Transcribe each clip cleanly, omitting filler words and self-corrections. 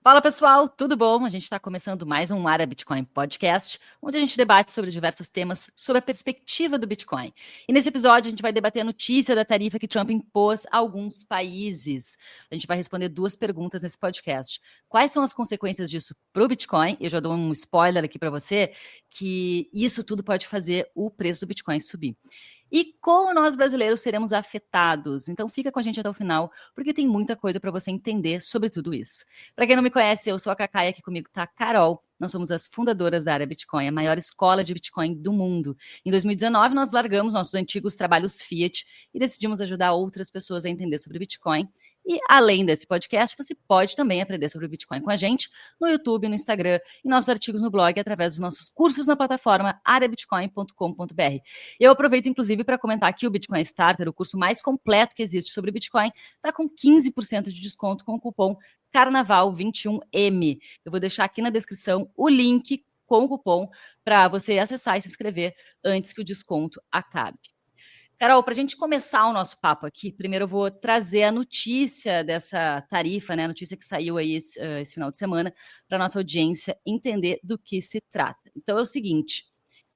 Fala pessoal, tudo bom? A gente está começando mais um Área Bitcoin Podcast, onde a gente debate sobre diversos temas sobre a perspectiva do Bitcoin. E nesse episódio a gente vai debater a notícia da tarifa que Trump impôs a alguns países. A gente vai responder duas perguntas nesse podcast. Quais são as consequências disso para o Bitcoin? Eu já dou um spoiler aqui para você, que isso tudo pode fazer o preço do Bitcoin subir. E como nós brasileiros seremos afetados? Então fica com a gente até o final, porque tem muita coisa para você entender sobre tudo isso. Para quem não me conhece, eu sou a Cacai, aqui comigo está a Carol. Nós somos as fundadoras da Área Bitcoin, a maior escola de Bitcoin do mundo. Em 2019, nós largamos nossos antigos trabalhos Fiat e decidimos ajudar outras pessoas a entender sobre Bitcoin. E além desse podcast, você pode também aprender sobre o Bitcoin com a gente no YouTube, no Instagram e nossos artigos no blog através dos nossos cursos na plataforma areabitcoin.com.br. Eu aproveito, inclusive, para comentar que o Bitcoin Starter, o curso mais completo que existe sobre Bitcoin, está com 15% de desconto com o cupom Carnaval21M. Eu vou deixar aqui na descrição o link com o cupom para você acessar e se inscrever antes que o desconto acabe. Carol, para a gente começar o nosso papo aqui, primeiro eu vou trazer a notícia dessa tarifa, né? A notícia que saiu aí esse final de semana, para a nossa audiência entender do que se trata. Então é o seguinte: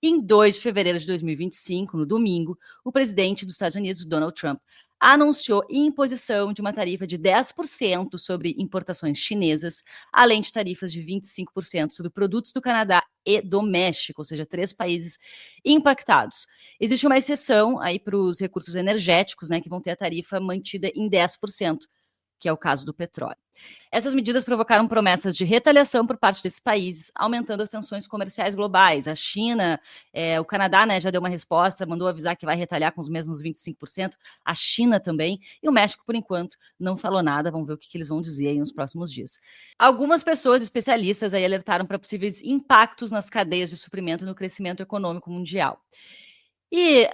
em 2 de fevereiro de 2025, no domingo, o presidente dos Estados Unidos, Donald Trump, anunciou imposição de uma tarifa de 10% sobre importações chinesas, além de tarifas de 25% sobre produtos do Canadá e do México, ou seja, 3 países impactados. Existe uma exceção aí para os recursos energéticos, né, que vão ter a tarifa mantida em 10%, que é o caso do petróleo. Essas medidas provocaram promessas de retaliação por parte desses países, aumentando as sanções comerciais globais. A China, o Canadá, né, já deu uma resposta, mandou avisar que vai retaliar com os mesmos 25%, a China também, e o México, por enquanto, não falou nada. Vamos ver o que eles vão dizer aí nos próximos dias. Algumas pessoas especialistas aí alertaram para possíveis impactos nas cadeias de suprimento no crescimento econômico mundial. E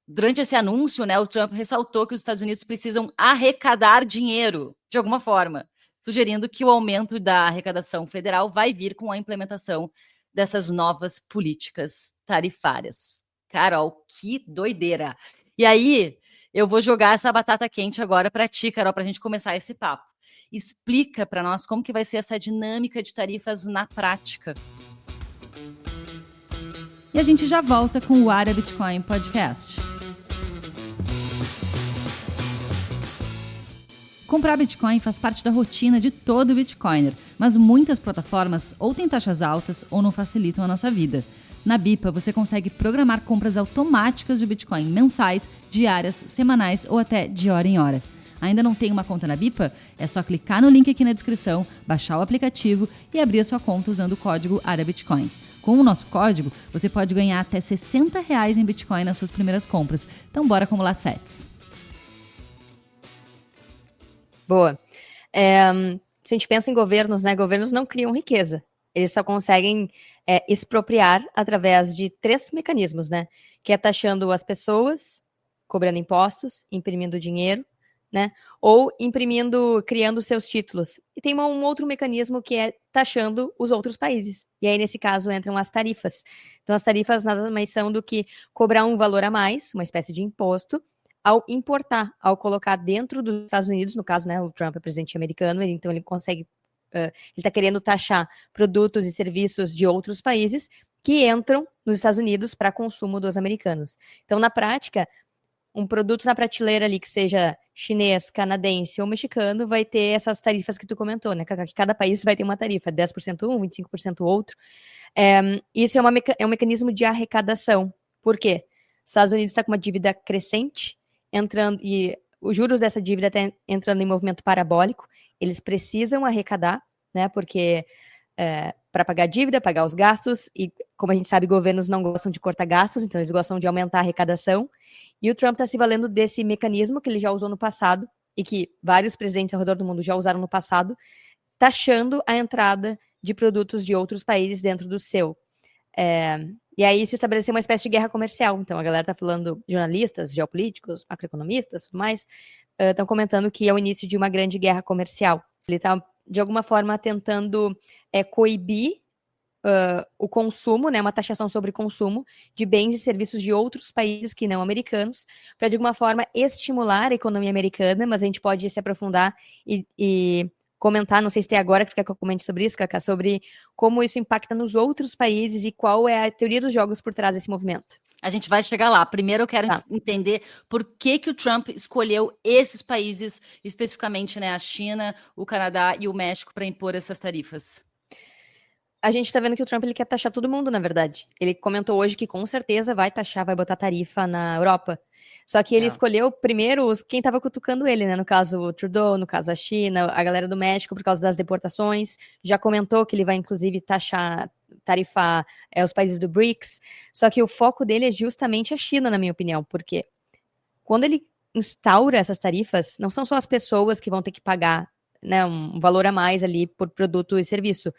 durante esse anúncio, né, o Trump ressaltou que os Estados Unidos precisam arrecadar dinheiro, de alguma forma, sugerindo que o aumento da arrecadação federal vai vir com a implementação dessas novas políticas tarifárias. Carol, que doideira! E aí, eu vou jogar essa batata quente agora para ti, Carol, para a gente começar esse papo. Explica para nós como que vai ser essa dinâmica de tarifas na prática. E a gente já volta com o Área Bitcoin Podcast. Comprar Bitcoin faz parte da rotina de todo Bitcoiner, mas muitas plataformas ou têm taxas altas ou não facilitam a nossa vida. Na Bipa, você consegue programar compras automáticas de Bitcoin mensais, diárias, semanais ou até de hora em hora. Ainda não tem uma conta na Bipa? É só clicar no link aqui na descrição, baixar o aplicativo e abrir a sua conta usando o código AREABITCOIN. Com o nosso código, você pode ganhar até R$60 em Bitcoin nas suas primeiras compras. Então bora acumular sats. Boa. Se a gente pensa em governos, né? Governos não criam riqueza. Eles só conseguem expropriar através de 3 mecanismos, né? Que é taxando as pessoas, cobrando impostos, imprimindo dinheiro, né? Ou criando seus títulos. E tem um outro mecanismo que é taxando os outros países. E aí, nesse caso, entram as tarifas. Então, as tarifas nada mais são do que cobrar um valor a mais, uma espécie de imposto, ao importar, ao colocar dentro dos Estados Unidos, no caso, né, o Trump é presidente americano, então ele consegue, ele está querendo taxar produtos e serviços de outros países que entram nos Estados Unidos para consumo dos americanos. Então, na prática, um produto na prateleira ali que seja chinês, canadense ou mexicano vai ter essas tarifas que tu comentou, né? Que cada país vai ter uma tarifa, 10% um, 25% outro. Isso é um mecanismo de arrecadação. Por quê? Os Estados Unidos está com uma dívida crescente, e os juros dessa dívida estão entrando em movimento parabólico. Eles precisam arrecadar, né? Porque para pagar a dívida, pagar os gastos, e como a gente sabe, governos não gostam de cortar gastos, então eles gostam de aumentar a arrecadação, e o Trump está se valendo desse mecanismo que ele já usou no passado, e que vários presidentes ao redor do mundo já usaram no passado, taxando a entrada de produtos de outros países dentro do seu. E aí se estabeleceu uma espécie de guerra comercial. Então a galera está falando, jornalistas, geopolíticos, macroeconomistas, tudo mais, estão comentando que é o início de uma grande guerra comercial. Ele está, de alguma forma, tentando coibir o consumo, né, uma taxação sobre consumo de bens e serviços de outros países que não americanos, para, de alguma forma, estimular a economia americana, mas a gente pode se aprofundar e comentar, não sei se tem agora que tu quer que eu comente sobre isso, Cacá, sobre como isso impacta nos outros países e qual é a teoria dos jogos por trás desse movimento. A gente vai chegar lá. Primeiro eu quero entender por que o Trump escolheu esses países, especificamente, né, a China, o Canadá e o México, para impor essas tarifas. A gente tá vendo que o Trump ele quer taxar todo mundo, na verdade. Ele comentou hoje que com certeza vai taxar, vai botar tarifa na Europa. Só que ele escolheu primeiro quem tava cutucando ele, né? No caso o Trudeau, no caso a China, a galera do México por causa das deportações. Já comentou que ele vai inclusive tarifar os países do BRICS. Só que o foco dele é justamente a China, na minha opinião, porque quando ele instaura essas tarifas, não são só as pessoas que vão ter que pagar, né, um valor a mais ali por produto e serviço,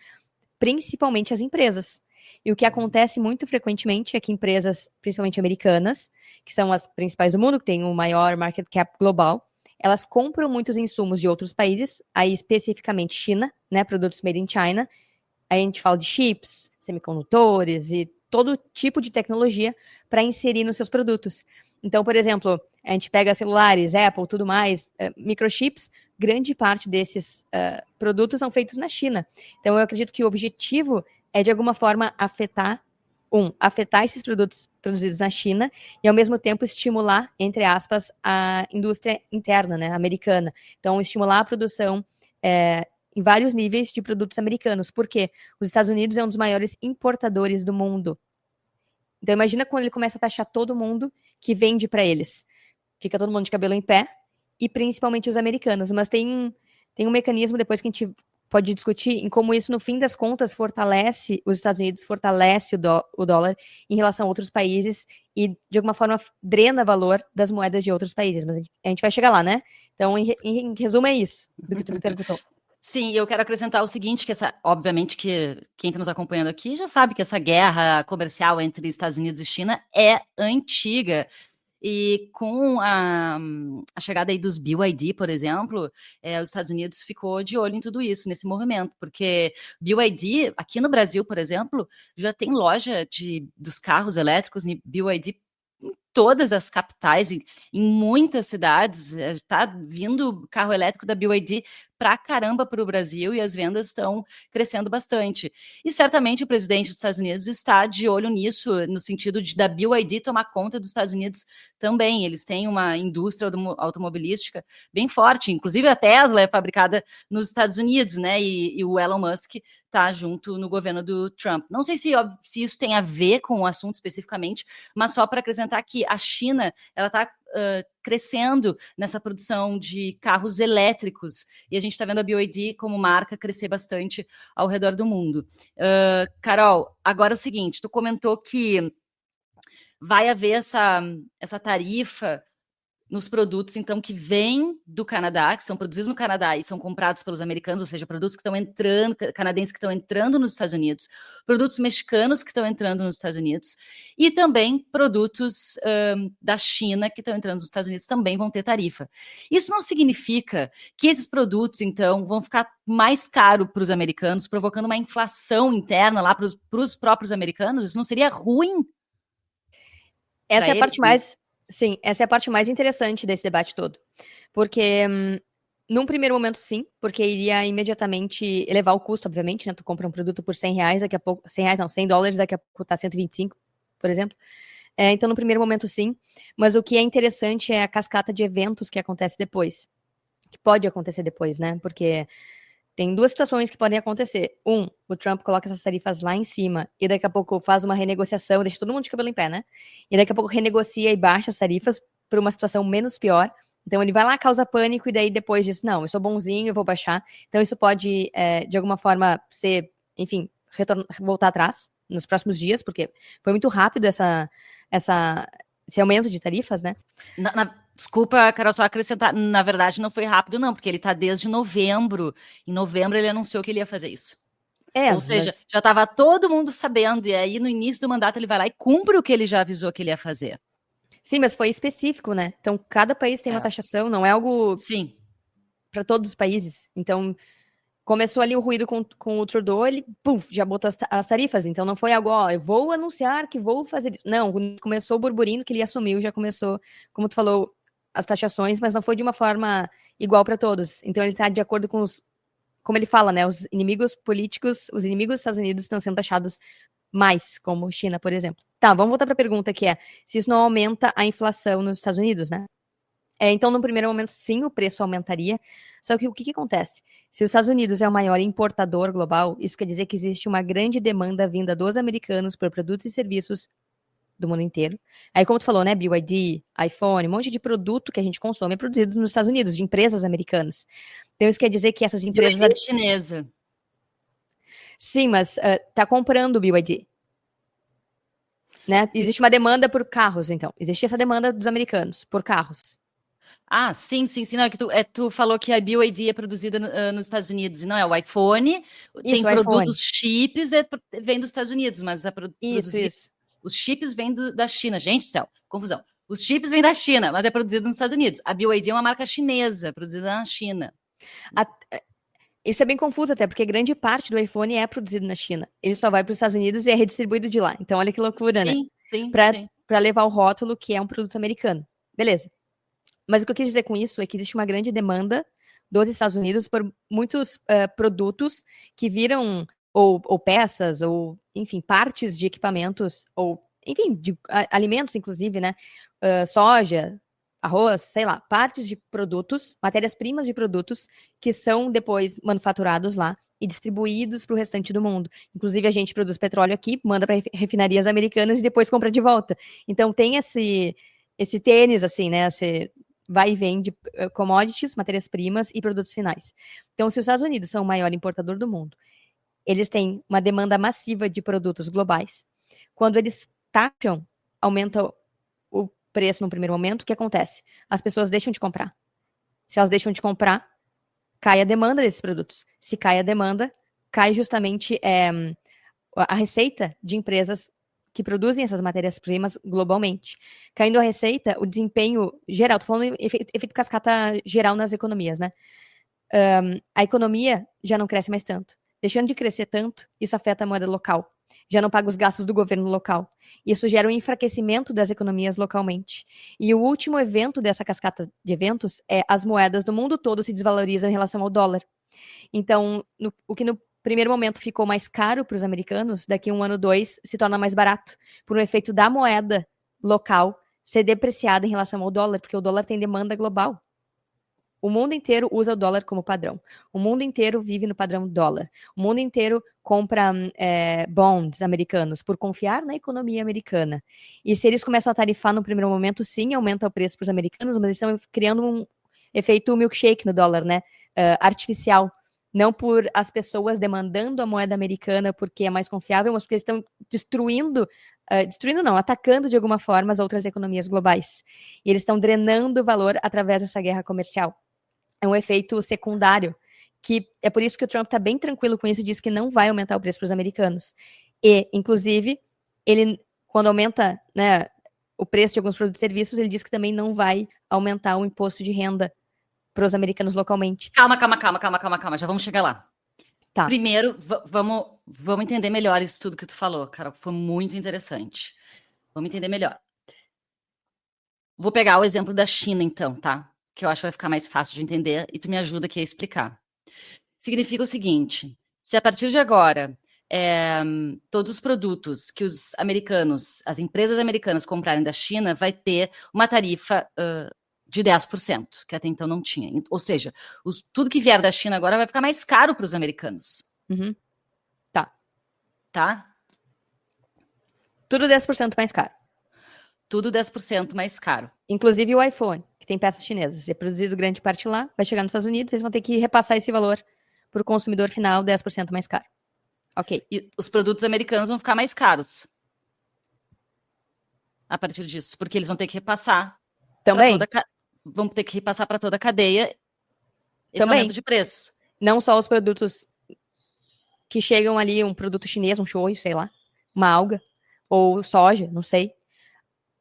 principalmente as empresas. E o que acontece muito frequentemente é que empresas, principalmente americanas, que são as principais do mundo, que têm o maior market cap global, elas compram muitos insumos de outros países, aí especificamente China, né, produtos made in China. Aí a gente fala de chips, semicondutores e todo tipo de tecnologia para inserir nos seus produtos. Então, por exemplo, a gente pega celulares, Apple, tudo mais, microchips, grande parte desses produtos são feitos na China. Então, eu acredito que o objetivo é, de alguma forma, afetar esses produtos produzidos na China e, ao mesmo tempo, estimular, entre aspas, a indústria interna, né, americana. Então, estimular a produção em vários níveis de produtos americanos. Por quê? Os Estados Unidos é um dos maiores importadores do mundo. Então, imagina quando ele começa a taxar todo mundo que vende para eles. Fica todo mundo de cabelo em pé, e principalmente os americanos. Mas tem um mecanismo depois que a gente pode discutir em como isso, no fim das contas, fortalece os Estados Unidos, fortalece o dólar em relação a outros países e, de alguma forma, drena valor das moedas de outros países. Mas a gente vai chegar lá, né? Então, em resumo, é isso do que tu me perguntou. Sim, eu quero acrescentar o seguinte, que obviamente que quem está nos acompanhando aqui já sabe que essa guerra comercial entre Estados Unidos e China é antiga. E com a chegada aí dos BYD, por exemplo, os Estados Unidos ficou de olho em tudo isso, nesse movimento, porque BYD, aqui no Brasil, por exemplo, já tem loja dos carros elétricos BYD em todas as capitais, em muitas cidades, está vindo carro elétrico da BYD pra caramba para o Brasil e as vendas estão crescendo bastante. E certamente o presidente dos Estados Unidos está de olho nisso, no sentido da BYD tomar conta dos Estados Unidos também. Eles têm uma indústria automobilística bem forte, inclusive a Tesla é fabricada nos Estados Unidos, né? E o Elon Musk está junto no governo do Trump. Não sei se isso tem a ver com o assunto especificamente, mas só para acrescentar que a China, ela está crescendo nessa produção de carros elétricos, e a gente está vendo a BYD como marca crescer bastante ao redor do mundo. Carol, agora é o seguinte, tu comentou que vai haver essa tarifa nos produtos, então, que vêm do Canadá, que são produzidos no Canadá e são comprados pelos americanos, ou seja, produtos que estão entrando, canadenses que estão entrando nos Estados Unidos, produtos mexicanos que estão entrando nos Estados Unidos, e também produtos da China que estão entrando nos Estados Unidos também vão ter tarifa. Isso não significa que esses produtos, então, vão ficar mais caros para os americanos, provocando uma inflação interna lá para os próprios americanos? Isso não seria ruim? Essa é a parte mais... Sim, essa é a parte mais interessante desse debate todo. Porque, num primeiro momento, sim, porque iria imediatamente elevar o custo, obviamente, né? Tu compra um produto por R$100, daqui a pouco... R$100 não, $100, daqui a pouco tá 125, por exemplo. Então, no primeiro momento, sim. Mas o que é interessante é a cascata de eventos que acontece depois. Que pode acontecer depois, né? Porque tem duas situações que podem acontecer. O Trump coloca essas tarifas lá em cima e daqui a pouco faz uma renegociação, deixa todo mundo de cabelo em pé, né? E daqui a pouco renegocia e baixa as tarifas por uma situação menos pior. Então ele vai lá, causa pânico e daí depois diz, não, eu sou bonzinho, eu vou baixar. Então isso pode, de alguma forma, ser, enfim, voltar atrás nos próximos dias, porque foi muito rápido esse aumento de tarifas, né? Desculpa, Carol, só acrescentar. Na verdade, não foi rápido, não, porque ele está desde novembro. Em novembro, ele anunciou que ele ia fazer isso. Ou seja, já estava todo mundo sabendo, e aí no início do mandato ele vai lá e cumpre o que ele já avisou que ele ia fazer. Sim, mas foi específico, né? Então, cada país tem uma taxação, não é algo para todos os países. Então, começou ali o ruído com o Trudeau, ele, já botou as tarifas. Então, não foi algo, eu vou anunciar que vou fazer isso. Não, começou o burburinho que ele assumiu, já começou, como tu falou, as taxações, mas não foi de uma forma igual para todos. Então, ele está de acordo com como ele fala, né, os inimigos políticos, os inimigos dos Estados Unidos estão sendo taxados mais, como China, por exemplo. Tá, vamos voltar para a pergunta que é, se isso não aumenta a inflação nos Estados Unidos, né? Então, no primeiro momento, sim, o preço aumentaria. Só que o que acontece? Se os Estados Unidos é o maior importador global, isso quer dizer que existe uma grande demanda vinda dos americanos por produtos e serviços do mundo inteiro. Aí, como tu falou, né, BYD, iPhone, um monte de produto que a gente consome é produzido nos Estados Unidos, de empresas americanas. Então, isso quer dizer que essas empresas... BYD é chinesa. Sim, mas tá comprando o BYD. Né? Existe uma demanda por carros, então. Existe essa demanda dos americanos por carros. Ah, sim. Não, é que tu falou que a BYD é produzida nos Estados Unidos, e não é o iPhone. Tem Isso, o produtos, iPhone. chips, vem dos Estados Unidos, mas Isso. os chips vêm da China. Gente do céu, confusão. Os chips vêm da China, mas é produzido nos Estados Unidos. A BYD é uma marca chinesa, produzida na China. Isso é bem confuso até, porque grande parte do iPhone é produzido na China. Ele só vai para os Estados Unidos e é redistribuído de lá. Então, olha que loucura, né? Sim. Para levar o rótulo que é um produto americano. Beleza. Mas o que eu quis dizer com isso é que existe uma grande demanda dos Estados Unidos por muitos produtos que viram, ou peças, ou, enfim, partes de equipamentos, ou, enfim, de alimentos, inclusive, né? Soja, arroz, sei lá, partes de produtos, matérias-primas de produtos que são depois manufaturados lá e distribuídos para o restante do mundo. Inclusive, a gente produz petróleo aqui, manda para refinarias americanas e depois compra de volta. Então, tem esse tênis, assim, né? Vai e vem de commodities, matérias-primas e produtos finais. Então, se os Estados Unidos são o maior importador do mundo, eles têm uma demanda massiva de produtos globais. Quando eles taxam, aumenta o preço no primeiro momento, o que acontece? As pessoas deixam de comprar. Se elas deixam de comprar, cai a demanda desses produtos. Se cai a demanda, cai justamente a receita de empresas que produzem essas matérias-primas globalmente. Caindo a receita, o desempenho geral, tô falando efeito cascata geral nas economias, né? A economia já não cresce mais tanto. Deixando de crescer tanto, isso afeta a moeda local. Já não paga os gastos do governo local. Isso gera um enfraquecimento das economias localmente. E o último evento dessa cascata de eventos é as moedas do mundo todo se desvalorizam em relação ao dólar. Então, o que no primeiro momento ficou mais caro para os americanos, daqui a 1 ano, 2, se torna mais barato, por um efeito da moeda local ser depreciada em relação ao dólar, porque o dólar tem demanda global. O mundo inteiro usa o dólar como padrão. O mundo inteiro vive no padrão dólar. O mundo inteiro compra bonds americanos por confiar na economia americana. E se eles começam a tarifar no primeiro momento, sim, aumenta o preço para os americanos, mas eles estão criando um efeito milkshake no dólar, né? Artificial. Não por as pessoas demandando a moeda americana porque é mais confiável, mas porque eles estão atacando de alguma forma as outras economias globais. E eles estão drenando o valor através dessa guerra comercial. É um efeito secundário, que é por isso que o Trump está bem tranquilo com isso, diz que não vai aumentar o preço para os americanos. E, inclusive, ele, quando aumenta, né, o preço de alguns produtos e serviços, ele diz que também não vai aumentar o imposto de renda para os americanos localmente. Calma, já vamos chegar lá. Tá. Primeiro, vamos entender melhor isso tudo que tu falou, Carol, que foi muito interessante. Vamos entender melhor. Vou pegar o exemplo da China, então, tá? Que eu acho que vai ficar mais fácil de entender e tu me ajuda aqui a explicar. Significa o seguinte, se a partir de agora, todos os produtos que os americanos, as empresas americanas comprarem da China, vai ter uma tarifa de 10%, que até então não tinha. Ou seja, tudo que vier da China agora vai ficar mais caro para os americanos. Uhum. Tá? Tudo 10% mais caro. Tudo 10% mais caro. Inclusive o iPhone, que tem peças chinesas. É produzido grande parte lá, vai chegar nos Estados Unidos, eles vão ter que repassar esse valor para o consumidor final 10% mais caro. Ok. E os produtos americanos vão ficar mais caros a partir disso, porque eles vão ter que repassar Também. Vão ter que repassar para toda a cadeia esse Também. aumento de preços. Não só os produtos que chegam ali, um produto chinês, um shoyu, sei lá, uma alga, ou soja, não sei,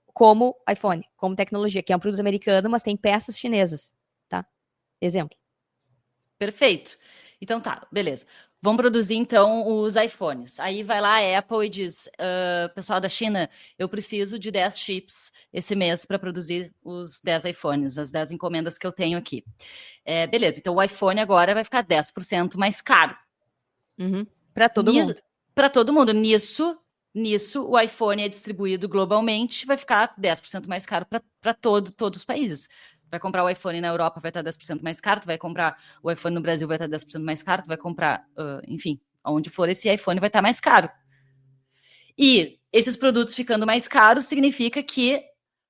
como iPhone, como tecnologia, que é um produto americano, mas tem peças chinesas, tá? Exemplo. Perfeito. Então tá, beleza. vão produzir, então, os iPhones. Aí vai lá a Apple e diz, pessoal da China, eu preciso de 10 chips esse mês para produzir os 10 iPhones, as 10 encomendas que eu tenho aqui. Beleza, então o iPhone agora vai ficar 10% mais caro. Para todo mundo. Para todo mundo. Nisso, o iPhone é distribuído globalmente, vai ficar 10% mais caro para todos os países. Vai comprar o iPhone na Europa, vai estar 10% mais caro, tu vai comprar o iPhone no Brasil, vai estar 10% mais caro, tu vai comprar, enfim, onde for, esse iPhone vai estar mais caro. E esses produtos ficando mais caros significa que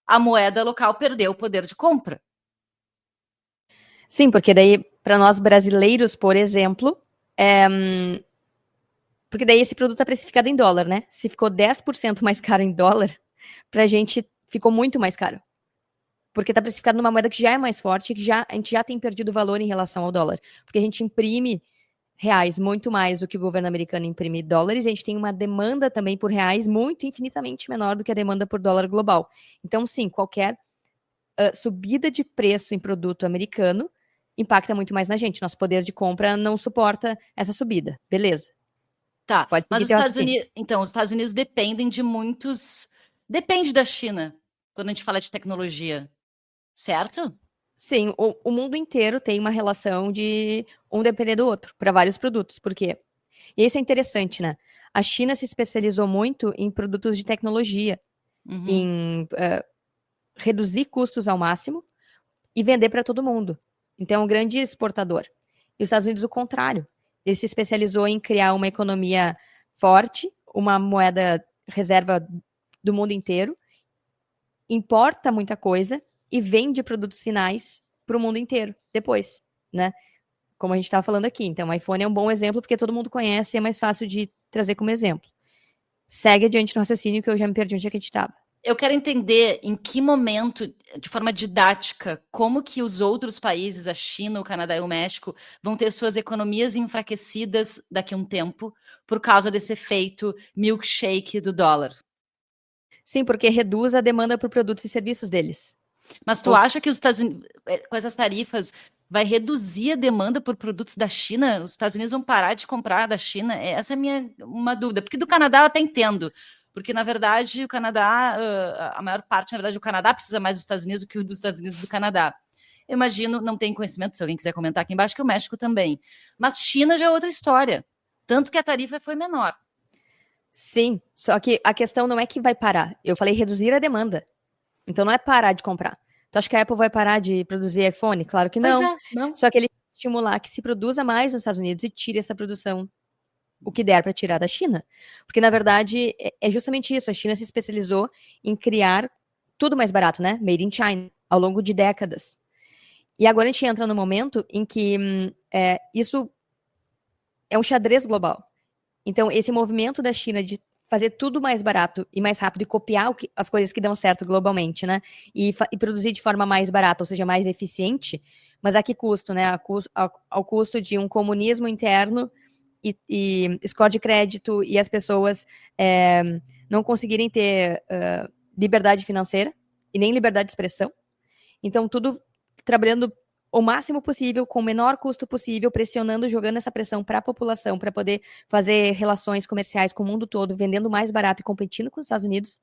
a moeda local perdeu o poder de compra. Sim, porque daí, para nós brasileiros, por exemplo, porque daí esse produto é precificado em dólar, né? Se ficou 10% mais caro em dólar, pra gente ficou muito mais caro. Porque está precificado numa moeda que já é mais forte, que a gente já tem perdido valor em relação ao dólar. Porque a gente imprime reais muito mais do que o governo americano imprime dólares, e a gente tem uma demanda também por reais muito infinitamente menor do que a demanda por dólar global. Então, sim, qualquer subida de preço em produto americano impacta muito mais na gente. Nosso poder de compra não suporta essa subida. Beleza. Tá, Pode mas seguir os teu Estados raciocínio. Unidos, então, os Estados Unidos dependem de muitos. Depende da China, quando a gente fala de tecnologia, certo? Sim, o mundo inteiro tem uma relação de um depender do outro para vários produtos. Por quê? E isso é interessante, né? A China se especializou muito em produtos de tecnologia, em reduzir custos ao máximo e vender para todo mundo. Então, é um grande exportador. E os Estados Unidos, o contrário. Ele se especializou em criar uma economia forte, uma moeda reserva do mundo inteiro, importa muita coisa e vende produtos finais para o mundo inteiro depois, né? Como a gente estava falando aqui. Então, o iPhone é um bom exemplo porque todo mundo conhece e é mais fácil de trazer como exemplo. Segue adiante no raciocínio que eu já me perdi onde é que a gente estava. Eu quero entender em que momento, de forma didática, como que os outros países, a China, o Canadá e o México, vão ter suas economias enfraquecidas daqui a um tempo por causa desse efeito milkshake do dólar. Sim, porque reduz a demanda por produtos e serviços deles. Mas tu acha que os Estados Unidos, com essas tarifas, vai reduzir a demanda por produtos da China? Os Estados Unidos vão parar de comprar da China? Essa é uma dúvida. Porque do Canadá eu até entendo. Porque, na verdade, o Canadá, a maior parte, na verdade, o Canadá precisa mais dos Estados Unidos do que dos Estados Unidos do Canadá. Eu imagino, não tenho conhecimento, se alguém quiser comentar aqui embaixo, que o México também. Mas China já é outra história. Tanto que a tarifa foi menor. Sim, só que a questão não é que vai parar. Eu falei reduzir a demanda. Então não é parar de comprar. Tu acha que a Apple vai parar de produzir iPhone? Claro que Pois não. é, não. Só que ele estimular que se produza mais nos Estados Unidos e tire essa produção, o que der para tirar da China. Porque, na verdade, é justamente isso. A China se especializou em criar tudo mais barato, né? Made in China, ao longo de décadas. E agora a gente entra no momento em que isso é um xadrez global. Então, esse movimento da China de fazer tudo mais barato e mais rápido e copiar as coisas que dão certo globalmente, né? E produzir de forma mais barata, ou seja, mais eficiente, mas a que custo, né? Ao custo de um comunismo interno e score de crédito e as pessoas não conseguirem ter liberdade financeira e nem liberdade de expressão. Então, tudo trabalhando o máximo possível, com o menor custo possível, pressionando, jogando essa pressão para a população, para poder fazer relações comerciais com o mundo todo, vendendo mais barato e competindo com os Estados Unidos.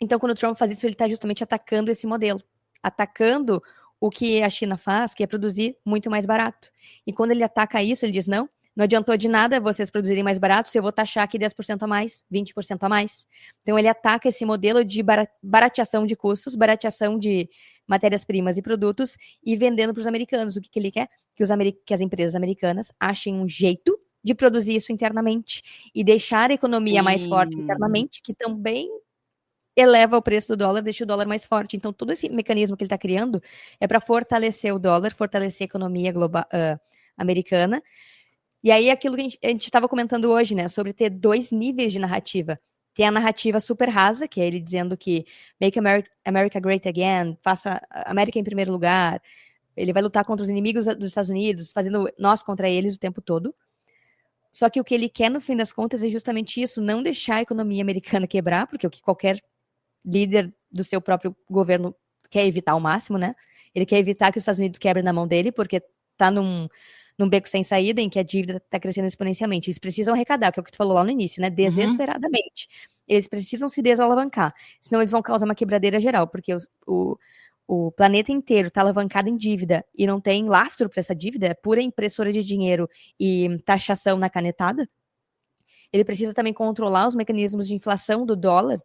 Então, quando o Trump faz isso, ele está justamente atacando esse modelo, atacando o que a China faz, que é produzir muito mais barato. E quando ele ataca isso, ele diz, não adiantou de nada vocês produzirem mais barato se eu vou taxar aqui 10% a mais, 20% a mais. Então, ele ataca esse modelo de barateação de custos, barateação de matérias-primas e produtos e vendendo para os americanos. O que ele quer? Que as empresas americanas achem um jeito de produzir isso internamente e deixar a economia mais forte internamente, que também eleva o preço do dólar, deixa o dólar mais forte. Então, todo esse mecanismo que ele está criando é para fortalecer o dólar, fortalecer a economia global, americana. E aí, aquilo que a gente estava comentando hoje, né, sobre ter dois níveis de narrativa. Tem a narrativa super rasa, que é ele dizendo que Make America Great Again, faça a América em primeiro lugar. Ele vai lutar contra os inimigos dos Estados Unidos, fazendo nós contra eles o tempo todo. Só que o que ele quer, no fim das contas, é justamente isso, não deixar a economia americana quebrar, porque o que qualquer líder do seu próprio governo quer evitar ao máximo, né? Ele quer evitar que os Estados Unidos quebrem na mão dele, porque tá num beco sem saída, em que a dívida está crescendo exponencialmente. Eles precisam arrecadar, que é o que tu falou lá no início, né? Desesperadamente. Eles precisam se desalavancar, senão eles vão causar uma quebradeira geral, porque o planeta inteiro está alavancado em dívida e não tem lastro para essa dívida, é pura impressora de dinheiro e taxação na canetada. Ele precisa também controlar os mecanismos de inflação do dólar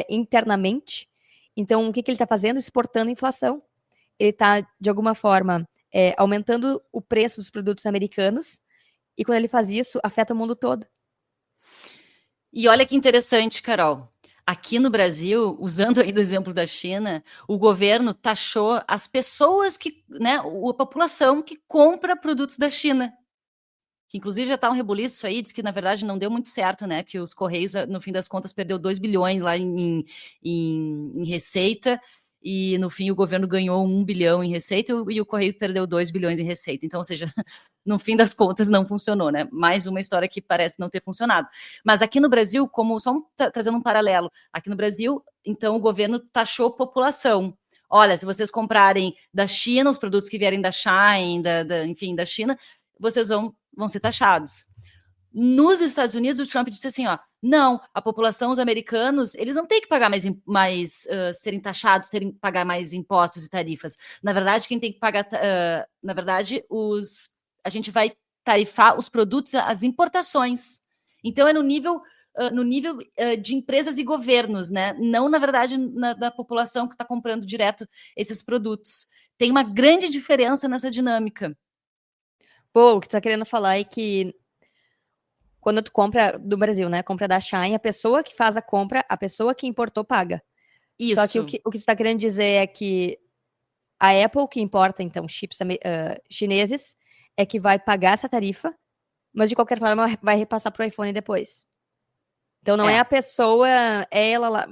internamente. Então, o que ele está fazendo? Exportando inflação. Ele está, de alguma forma, aumentando o preço dos produtos americanos, e quando ele faz isso, afeta o mundo todo. E olha que interessante, Carol. Aqui no Brasil, usando aí do exemplo da China, o governo taxou as pessoas que, né, a população que compra produtos da China. Que inclusive já está um rebuliço aí, diz que na verdade não deu muito certo, né? Que os Correios, no fim das contas, perdeu 2 bilhões lá em receita, e no fim o governo ganhou 1 bilhão em receita e o Correio perdeu 2 bilhões em receita. Então, ou seja, no fim das contas não funcionou, né? Mais uma história que parece não ter funcionado. Mas aqui no Brasil, como só trazendo um paralelo, aqui no Brasil, então o governo taxou a população. Olha, se vocês comprarem da China, os produtos que vierem da Shine, enfim, da China, vocês vão ser taxados. Nos Estados Unidos, o Trump disse assim, ó, não, a população, os americanos, eles não têm que pagar serem taxados, pagar mais impostos e tarifas. Na verdade, quem tem que pagar, na verdade, a gente vai tarifar os produtos, as importações. Então, é no nível de empresas e governos, né? Não, na verdade, da população que está comprando direto esses produtos. Tem uma grande diferença nessa dinâmica. Pô, o que tu tá querendo falar é que quando tu compra do Brasil, né? Compra da Shine, a pessoa que faz a compra, a pessoa que importou paga. Isso. Só que o que tu tá querendo dizer é que a Apple, que importa, então, chips chineses, é que vai pagar essa tarifa, mas de qualquer forma vai repassar pro iPhone depois. Então não é a pessoa, é ela lá.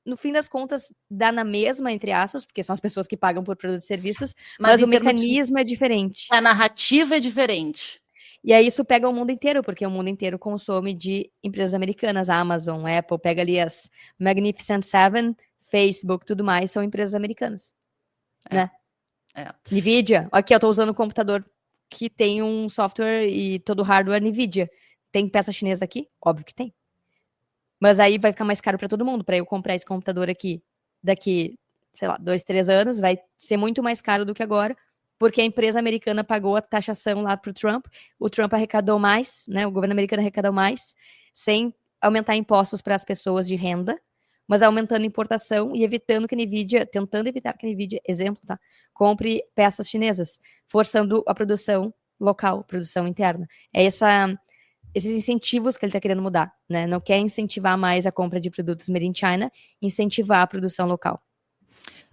No fim das contas, dá na mesma, entre aspas, porque são as pessoas que pagam por produtos e serviços, mas o mecanismo é diferente. A narrativa é diferente. E aí isso pega o mundo inteiro, porque o mundo inteiro consome de empresas americanas. A Amazon, a Apple, pega ali as Magnificent Seven, Facebook, tudo mais, são empresas americanas. Né? NVIDIA, aqui eu tô usando um computador que tem um software e todo o hardware NVIDIA. Tem peça chinesa aqui? Óbvio que tem. Mas aí vai ficar mais caro para todo mundo. Para eu comprar esse computador aqui daqui, sei lá, 2, 3 anos, vai ser muito mais caro do que agora, porque a empresa americana pagou a taxação lá para o Trump arrecadou mais, né? O governo americano arrecadou mais, sem aumentar impostos para as pessoas de renda, mas aumentando importação e tentando evitar que a NVIDIA, exemplo, tá? Compre peças chinesas, forçando a produção local, produção interna. É esses incentivos que ele está querendo mudar, né? Não quer incentivar mais a compra de produtos made in China, incentivar a produção local.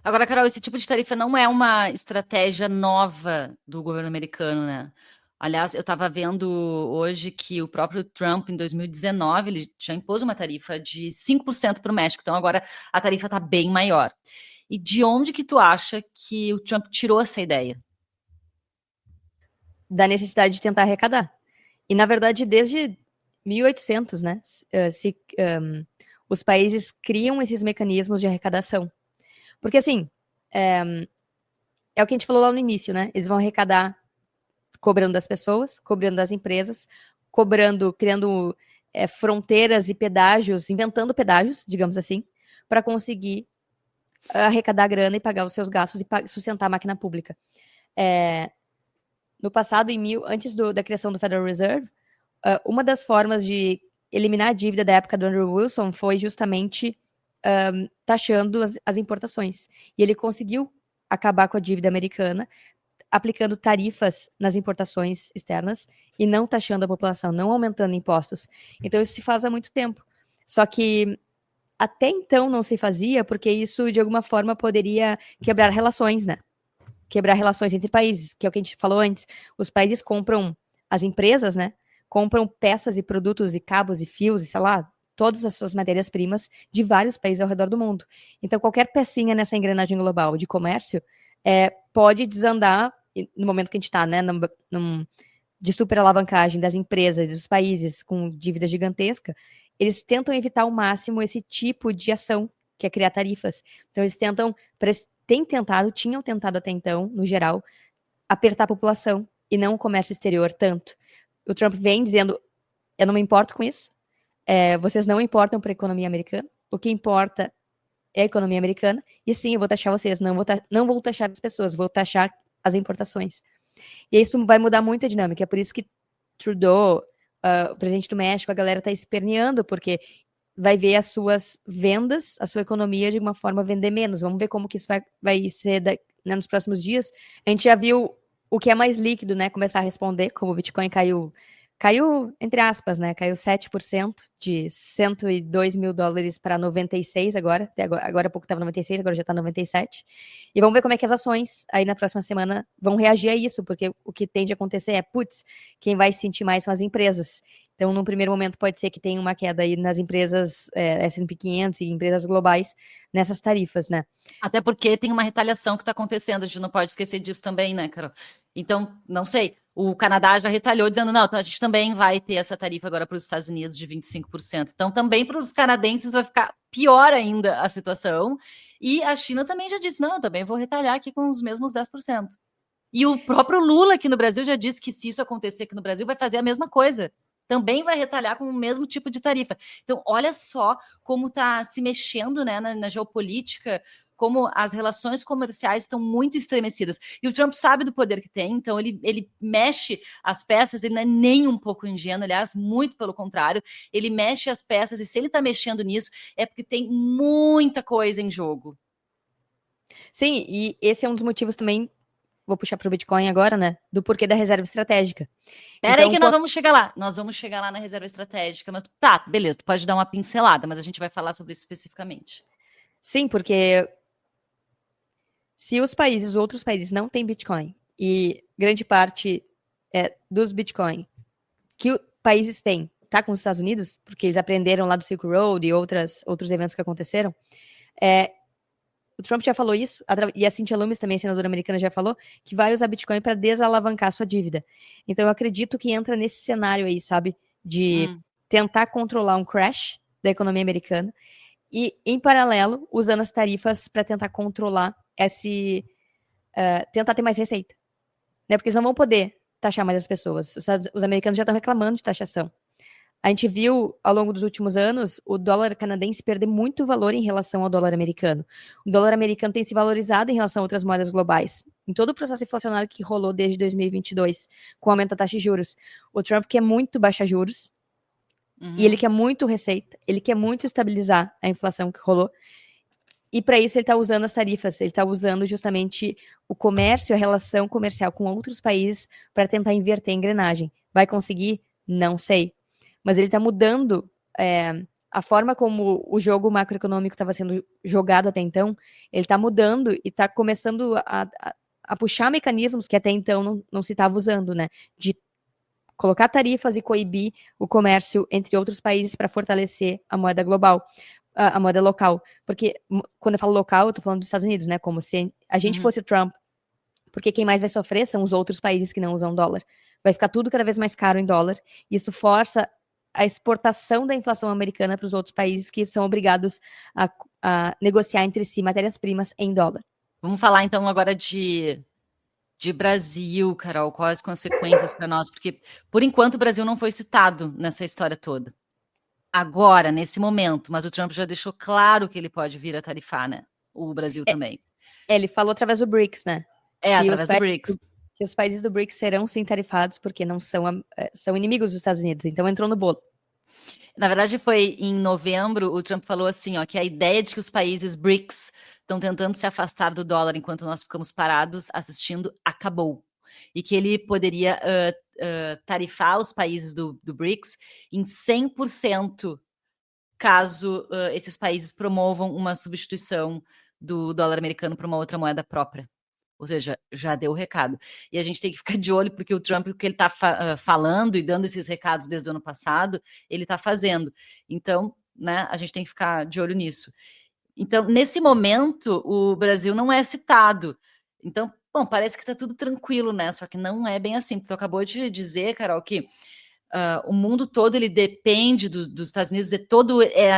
Agora, Carol, esse tipo de tarifa não é uma estratégia nova do governo americano, né? Aliás, eu estava vendo hoje que o próprio Trump, em 2019, ele já impôs uma tarifa de 5% para o México. Então, agora a tarifa está bem maior. E de onde que tu acha que o Trump tirou essa ideia? Da necessidade de tentar arrecadar. E, na verdade, desde 1800, né, os países criam esses mecanismos de arrecadação. Porque, assim, é o que a gente falou lá no início, né? Eles vão arrecadar cobrando das pessoas, cobrando das empresas, criando fronteiras e pedágios, inventando pedágios, digamos assim, para conseguir arrecadar grana e pagar os seus gastos e sustentar a máquina pública. No passado, antes da criação do Federal Reserve, uma das formas de eliminar a dívida da época do Andrew Wilson foi justamente taxando as importações. E ele conseguiu acabar com a dívida americana, aplicando tarifas nas importações externas e não taxando a população, não aumentando impostos. Então, isso se faz há muito tempo. Só que até então não se fazia, porque isso, de alguma forma, poderia quebrar relações, né? Quebrar relações entre países, que é o que a gente falou antes. Os países compram, as empresas, né? Compram peças e produtos e cabos e fios e, sei lá, todas as suas matérias-primas de vários países ao redor do mundo. Então, qualquer pecinha nessa engrenagem global de comércio pode desandar no momento que a gente está, né? De super alavancagem das empresas e dos países com dívida gigantesca, eles tentam evitar ao máximo esse tipo de ação, que é criar tarifas. Então, eles tinham tentado até então, no geral, apertar a população e não o comércio exterior tanto. O Trump vem dizendo, eu não me importo com isso, vocês não importam para a economia americana, o que importa é a economia americana, e sim, eu vou taxar vocês, não vou taxar as pessoas, vou taxar as importações. E isso vai mudar muito a dinâmica, é por isso que Trudeau, o presidente do México, a galera tá esperneando, porque vai ver as suas vendas, a sua economia de uma forma vender menos. Vamos ver como que isso vai ser né, nos próximos dias. A gente já viu o que é mais líquido, né, começar a responder, como o Bitcoin caiu, entre aspas, né, caiu 7% de 102 mil dólares para 96 agora há pouco estava 96, agora já está 97, e vamos ver como é que as ações aí na próxima semana vão reagir a isso, porque o que tende a acontecer é, quem vai se sentir mais são as empresas. Então, num primeiro momento, pode ser que tenha uma queda aí nas empresas S&P 500 e empresas globais nessas tarifas, né? Até porque tem uma retaliação que está acontecendo, a gente não pode esquecer disso também, né, Carol? Então, não sei, o Canadá já retalhou dizendo, não, então a gente também vai ter essa tarifa agora para os Estados Unidos de 25%. Então, também para os canadenses vai ficar pior ainda a situação. E a China também já disse, não, eu também vou retalhar aqui com os mesmos 10%. E o próprio Lula aqui no Brasil já disse que se isso acontecer aqui no Brasil, vai fazer a mesma coisa. Também vai retalhar com o mesmo tipo de tarifa. Então, olha só como está se mexendo, né, na geopolítica, como as relações comerciais estão muito estremecidas. E o Trump sabe do poder que tem, então ele mexe as peças, ele não é nem um pouco ingênuo, aliás, muito pelo contrário, ele mexe as peças, e se ele está mexendo nisso, é porque tem muita coisa em jogo. Sim, e esse é um dos motivos também, vou puxar para o Bitcoin agora, né, do porquê da reserva estratégica. Pera aí que nós vamos chegar lá. Nós vamos chegar lá na reserva estratégica. Mas tá, beleza, tu pode dar uma pincelada, mas a gente vai falar sobre isso especificamente. Sim, porque se os outros países não têm Bitcoin, e grande parte dos Bitcoin que os países têm tá com os Estados Unidos, porque eles aprenderam lá do Silk Road e outros eventos que aconteceram, o Trump já falou isso, e a Cynthia Lummis, também senadora americana, já falou que vai usar Bitcoin para desalavancar sua dívida. Então eu acredito que entra nesse cenário aí, sabe, de tentar controlar um crash da economia americana e, em paralelo, usando as tarifas para tentar controlar tentar ter mais receita. Né? Porque eles não vão poder taxar mais as pessoas. Os americanos já estão reclamando de taxação. A gente viu, ao longo dos últimos anos, o dólar canadense perder muito valor em relação ao dólar americano. O dólar americano tem se valorizado em relação a outras moedas globais. Em todo o processo inflacionário que rolou desde 2022, com o aumento da taxa de juros. O Trump quer muito baixar juros, e ele quer muito receita, ele quer muito estabilizar a inflação que rolou. E para isso ele está usando as tarifas, ele está usando justamente o comércio, a relação comercial com outros países para tentar inverter a engrenagem. Vai conseguir? Não sei. Mas ele está mudando a forma como o jogo macroeconômico estava sendo jogado até então, ele está mudando e está começando a puxar mecanismos que até então não se estava usando, né? De colocar tarifas e coibir o comércio entre outros países para fortalecer a moeda global, a moeda local. Porque quando eu falo local, eu estou falando dos Estados Unidos, né? Como se a gente fosse o Trump. Porque quem mais vai sofrer são os outros países que não usam dólar. Vai ficar tudo cada vez mais caro em dólar. E isso força a exportação da inflação americana para os outros países que são obrigados a negociar entre si matérias-primas em dólar. Vamos falar então agora de Brasil, Carol, quais as consequências para nós? Porque, por enquanto, o Brasil não foi citado nessa história toda. Agora, nesse momento, mas o Trump já deixou claro que ele pode vir a tarifar, né? O Brasil também. Ele falou através do BRICS, né? Através do BRICS. Que os países do BRICS serão sim tarifados porque não são inimigos dos Estados Unidos, então entrou no bolo. Na verdade, foi em novembro, o Trump falou assim, ó, que a ideia de que os países BRICS estão tentando se afastar do dólar enquanto nós ficamos parados assistindo acabou. E que ele poderia tarifar os países do BRICS em 100% caso esses países promovam uma substituição do dólar americano para uma outra moeda própria. Ou seja, já deu o recado. E a gente tem que ficar de olho, porque o Trump, o que ele está falando e dando esses recados desde o ano passado, ele está fazendo. Então, né, a gente tem que ficar de olho nisso. Então, nesse momento, o Brasil não é citado. Então, bom, parece que está tudo tranquilo, né? Só que não é bem assim. Porque tu acabou de dizer, Carol, que o mundo todo ele depende dos Estados Unidos,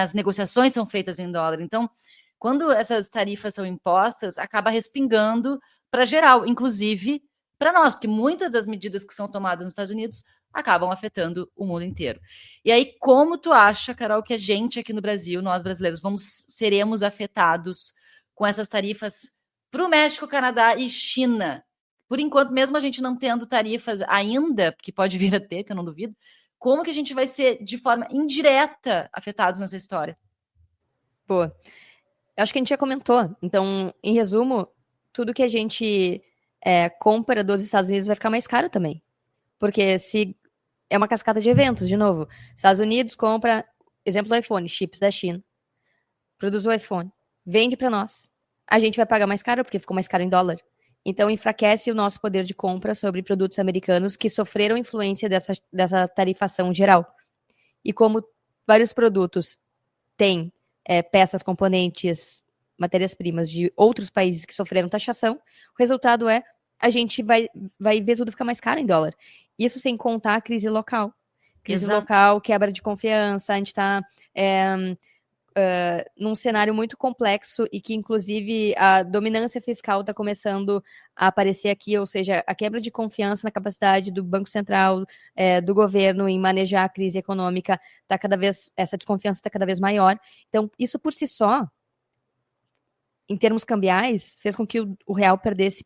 as negociações são feitas em dólar. Então, quando essas tarifas são impostas, acaba respingando para geral, inclusive para nós, porque muitas das medidas que são tomadas nos Estados Unidos acabam afetando o mundo inteiro. E aí, como tu acha, Carol, que a gente aqui no Brasil, nós brasileiros, seremos afetados com essas tarifas para o México, Canadá e China? Por enquanto, mesmo a gente não tendo tarifas ainda, que pode vir a ter, que eu não duvido, como que a gente vai ser, de forma indireta, afetados nessa história? Pô, eu acho que a gente já comentou. Então, em resumo, tudo que a gente compra dos Estados Unidos vai ficar mais caro também. Porque se é uma cascata de eventos, de novo. Estados Unidos compra, exemplo do iPhone, chips da China. Produz o iPhone, vende para nós. A gente vai pagar mais caro, porque ficou mais caro em dólar. Então, enfraquece o nosso poder de compra sobre produtos americanos que sofreram influência dessa tarifação geral. E como vários produtos têm peças, componentes, matérias-primas de outros países que sofreram taxação, o resultado é a gente vai ver tudo ficar mais caro em dólar. Isso sem contar a crise local. Crise Exato. local, quebra de confiança, a gente está num cenário muito complexo e que, inclusive, a dominância fiscal está começando a aparecer aqui, ou seja, a quebra de confiança na capacidade do Banco Central, do governo em manejar a crise econômica, essa desconfiança está cada vez maior. Então, isso por si só, em termos cambiais, fez com que o real perdesse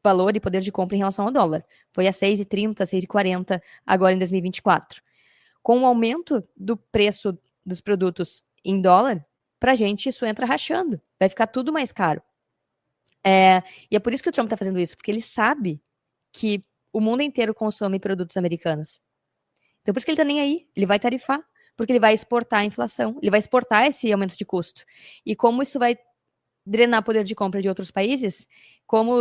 valor e poder de compra em relação ao dólar. Foi a 6,30, 6,40 agora em 2024. Com o aumento do preço dos produtos em dólar, pra gente isso entra rachando. Vai ficar tudo mais caro. E é por isso que o Trump tá fazendo isso, porque ele sabe que o mundo inteiro consome produtos americanos. Então por isso que ele tá nem aí. Ele vai tarifar, porque ele vai exportar a inflação, ele vai exportar esse aumento de custo. E como isso vai drenar poder de compra de outros países, como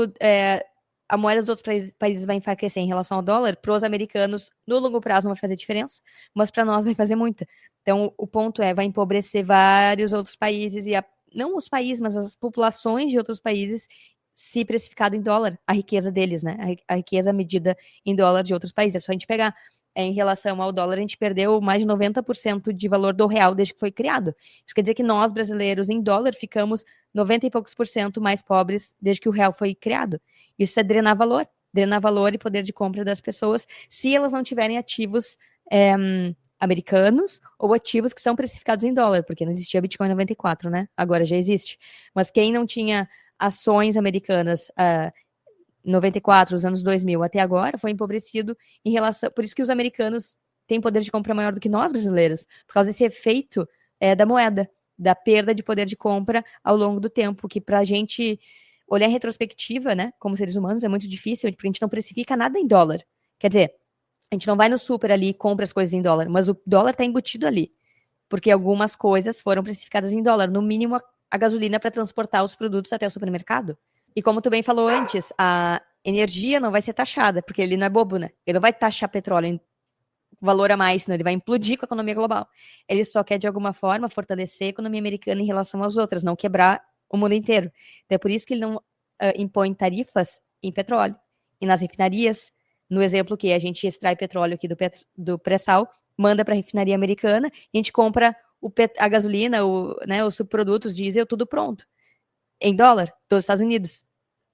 a moeda dos outros países vai enfraquecer em relação ao dólar, para os americanos, no longo prazo não vai fazer diferença, mas para nós vai fazer muita. Então, o ponto vai empobrecer vários outros países, e não os países, mas as populações de outros países, se precificado em dólar, a riqueza deles, né? A riqueza medida em dólar de outros países. É só a gente pegar em relação ao dólar, a gente perdeu mais de 90% de valor do real desde que foi criado. Isso quer dizer que nós, brasileiros, em dólar, ficamos 90 e poucos por cento mais pobres desde que o real foi criado. Isso é drenar valor e poder de compra das pessoas, se elas não tiverem ativos americanos ou ativos que são precificados em dólar, porque não existia Bitcoin em 94, né? Agora já existe. Mas quem não tinha ações americanas 94, os anos 2000 até agora, foi empobrecido em relação... Por isso que os americanos têm poder de compra maior do que nós, brasileiros, por causa desse efeito da moeda, da perda de poder de compra ao longo do tempo, que pra gente olhar em retrospectiva, né, como seres humanos, é muito difícil, porque a gente não precifica nada em dólar. Quer dizer, a gente não vai no super ali e compra as coisas em dólar, mas o dólar tá embutido ali, porque algumas coisas foram precificadas em dólar, no mínimo a gasolina para transportar os produtos até o supermercado. E como tu bem falou antes, a energia não vai ser taxada, porque ele não é bobo, né? Ele não vai taxar petróleo em valor a mais, senão ele vai implodir com a economia global. Ele só quer, de alguma forma, fortalecer a economia americana em relação às outras, não quebrar o mundo inteiro. Então é por isso que ele não impõe tarifas em petróleo e nas refinarias. No exemplo que a gente extrai petróleo aqui do pré-sal, manda para a refinaria americana e a gente compra a gasolina, os subprodutos, diesel, tudo pronto. Em dólar, dos Estados Unidos.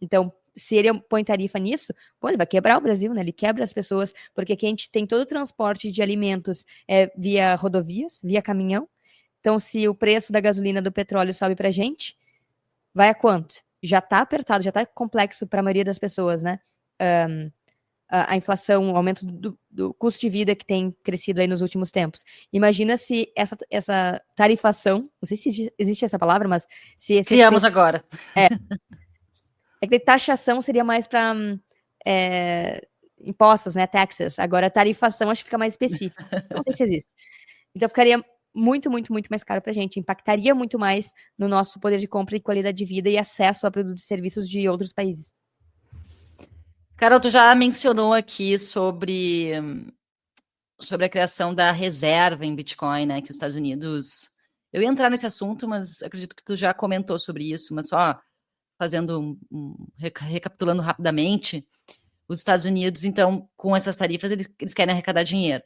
Então, se ele põe tarifa nisso, ele vai quebrar o Brasil, né? Ele quebra as pessoas, porque aqui a gente tem todo o transporte de alimentos via rodovias, via caminhão. Então, se o preço da gasolina, do petróleo sobe pra gente, vai a quanto? Já tá apertado, já tá complexo para a maioria das pessoas, né? A inflação, o aumento do custo de vida que tem crescido aí nos últimos tempos. Imagina se essa tarifação, não sei se existe essa palavra, mas se esse... Criamos agora. É que taxação seria mais para impostos, né? Taxes. Agora, tarifação acho que fica mais específico. Não sei se existe. Então, ficaria muito, muito, muito mais caro para a gente. Impactaria muito mais no nosso poder de compra e qualidade de vida e acesso a produtos e serviços de outros países. Carol, tu já mencionou aqui sobre a criação da reserva em Bitcoin, né? Que os Estados Unidos... Eu ia entrar nesse assunto, mas acredito que tu já comentou sobre isso, mas só fazendo recapitulando rapidamente, os Estados Unidos, então, com essas tarifas, eles querem arrecadar dinheiro.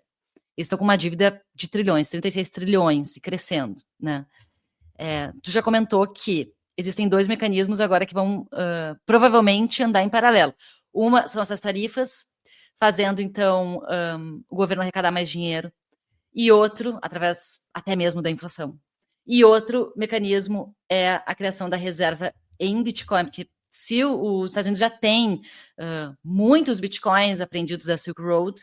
Eles estão com uma dívida de trilhões, 36 trilhões, e crescendo, né? Tu já comentou que existem 2 mecanismos agora que vão provavelmente andar em paralelo. Uma são essas tarifas, fazendo, então, o governo arrecadar mais dinheiro. E outro, através até mesmo da inflação. E outro mecanismo é a criação da reserva em Bitcoin, porque se os Estados Unidos já têm muitos Bitcoins apreendidos da Silk Road,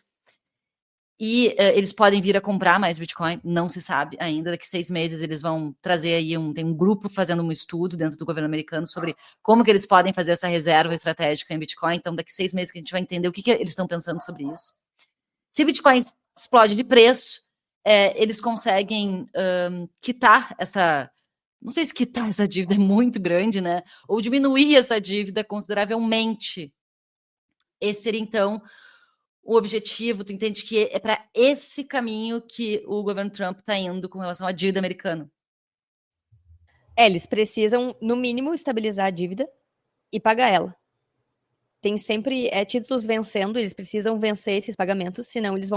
e eles podem vir a comprar mais Bitcoin, não se sabe ainda. Daqui 6 meses eles vão trazer aí, tem um grupo fazendo um estudo dentro do governo americano sobre como que eles podem fazer essa reserva estratégica em Bitcoin. Então, daqui 6 meses que a gente vai entender o que eles estão pensando sobre isso. Se Bitcoin explode de preço, eles conseguem quitar essa... Não sei se quitar essa dívida é muito grande, né? Ou diminuir essa dívida consideravelmente. Esse seria, então, o objetivo. Tu entende que é para esse caminho que o governo Trump está indo com relação à dívida americana? Eles precisam, no mínimo, estabilizar a dívida e pagar ela. Tem sempre títulos vencendo, eles precisam vencer esses pagamentos, senão eles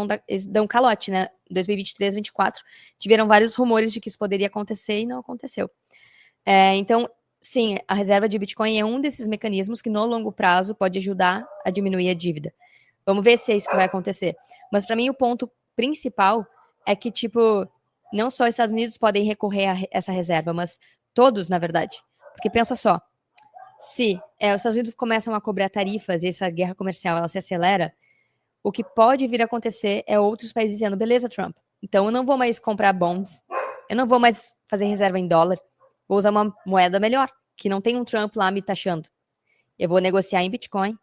dão calote, né? 2023, 2024, tiveram vários rumores de que isso poderia acontecer e não aconteceu. Então, sim, a reserva de Bitcoin é um desses mecanismos que no longo prazo pode ajudar a diminuir a dívida. Vamos ver se é isso que vai acontecer. Mas para mim o ponto principal é que, tipo, não só os Estados Unidos podem recorrer a essa reserva, mas todos, na verdade. Porque pensa só, se os Estados Unidos começam a cobrar tarifas e essa guerra comercial ela se acelera, o que pode vir a acontecer é outros países dizendo, beleza, Trump, então eu não vou mais comprar bonds, eu não vou mais fazer reserva em dólar, vou usar uma moeda melhor, que não tem um Trump lá me taxando. Eu vou negociar em Bitcoin.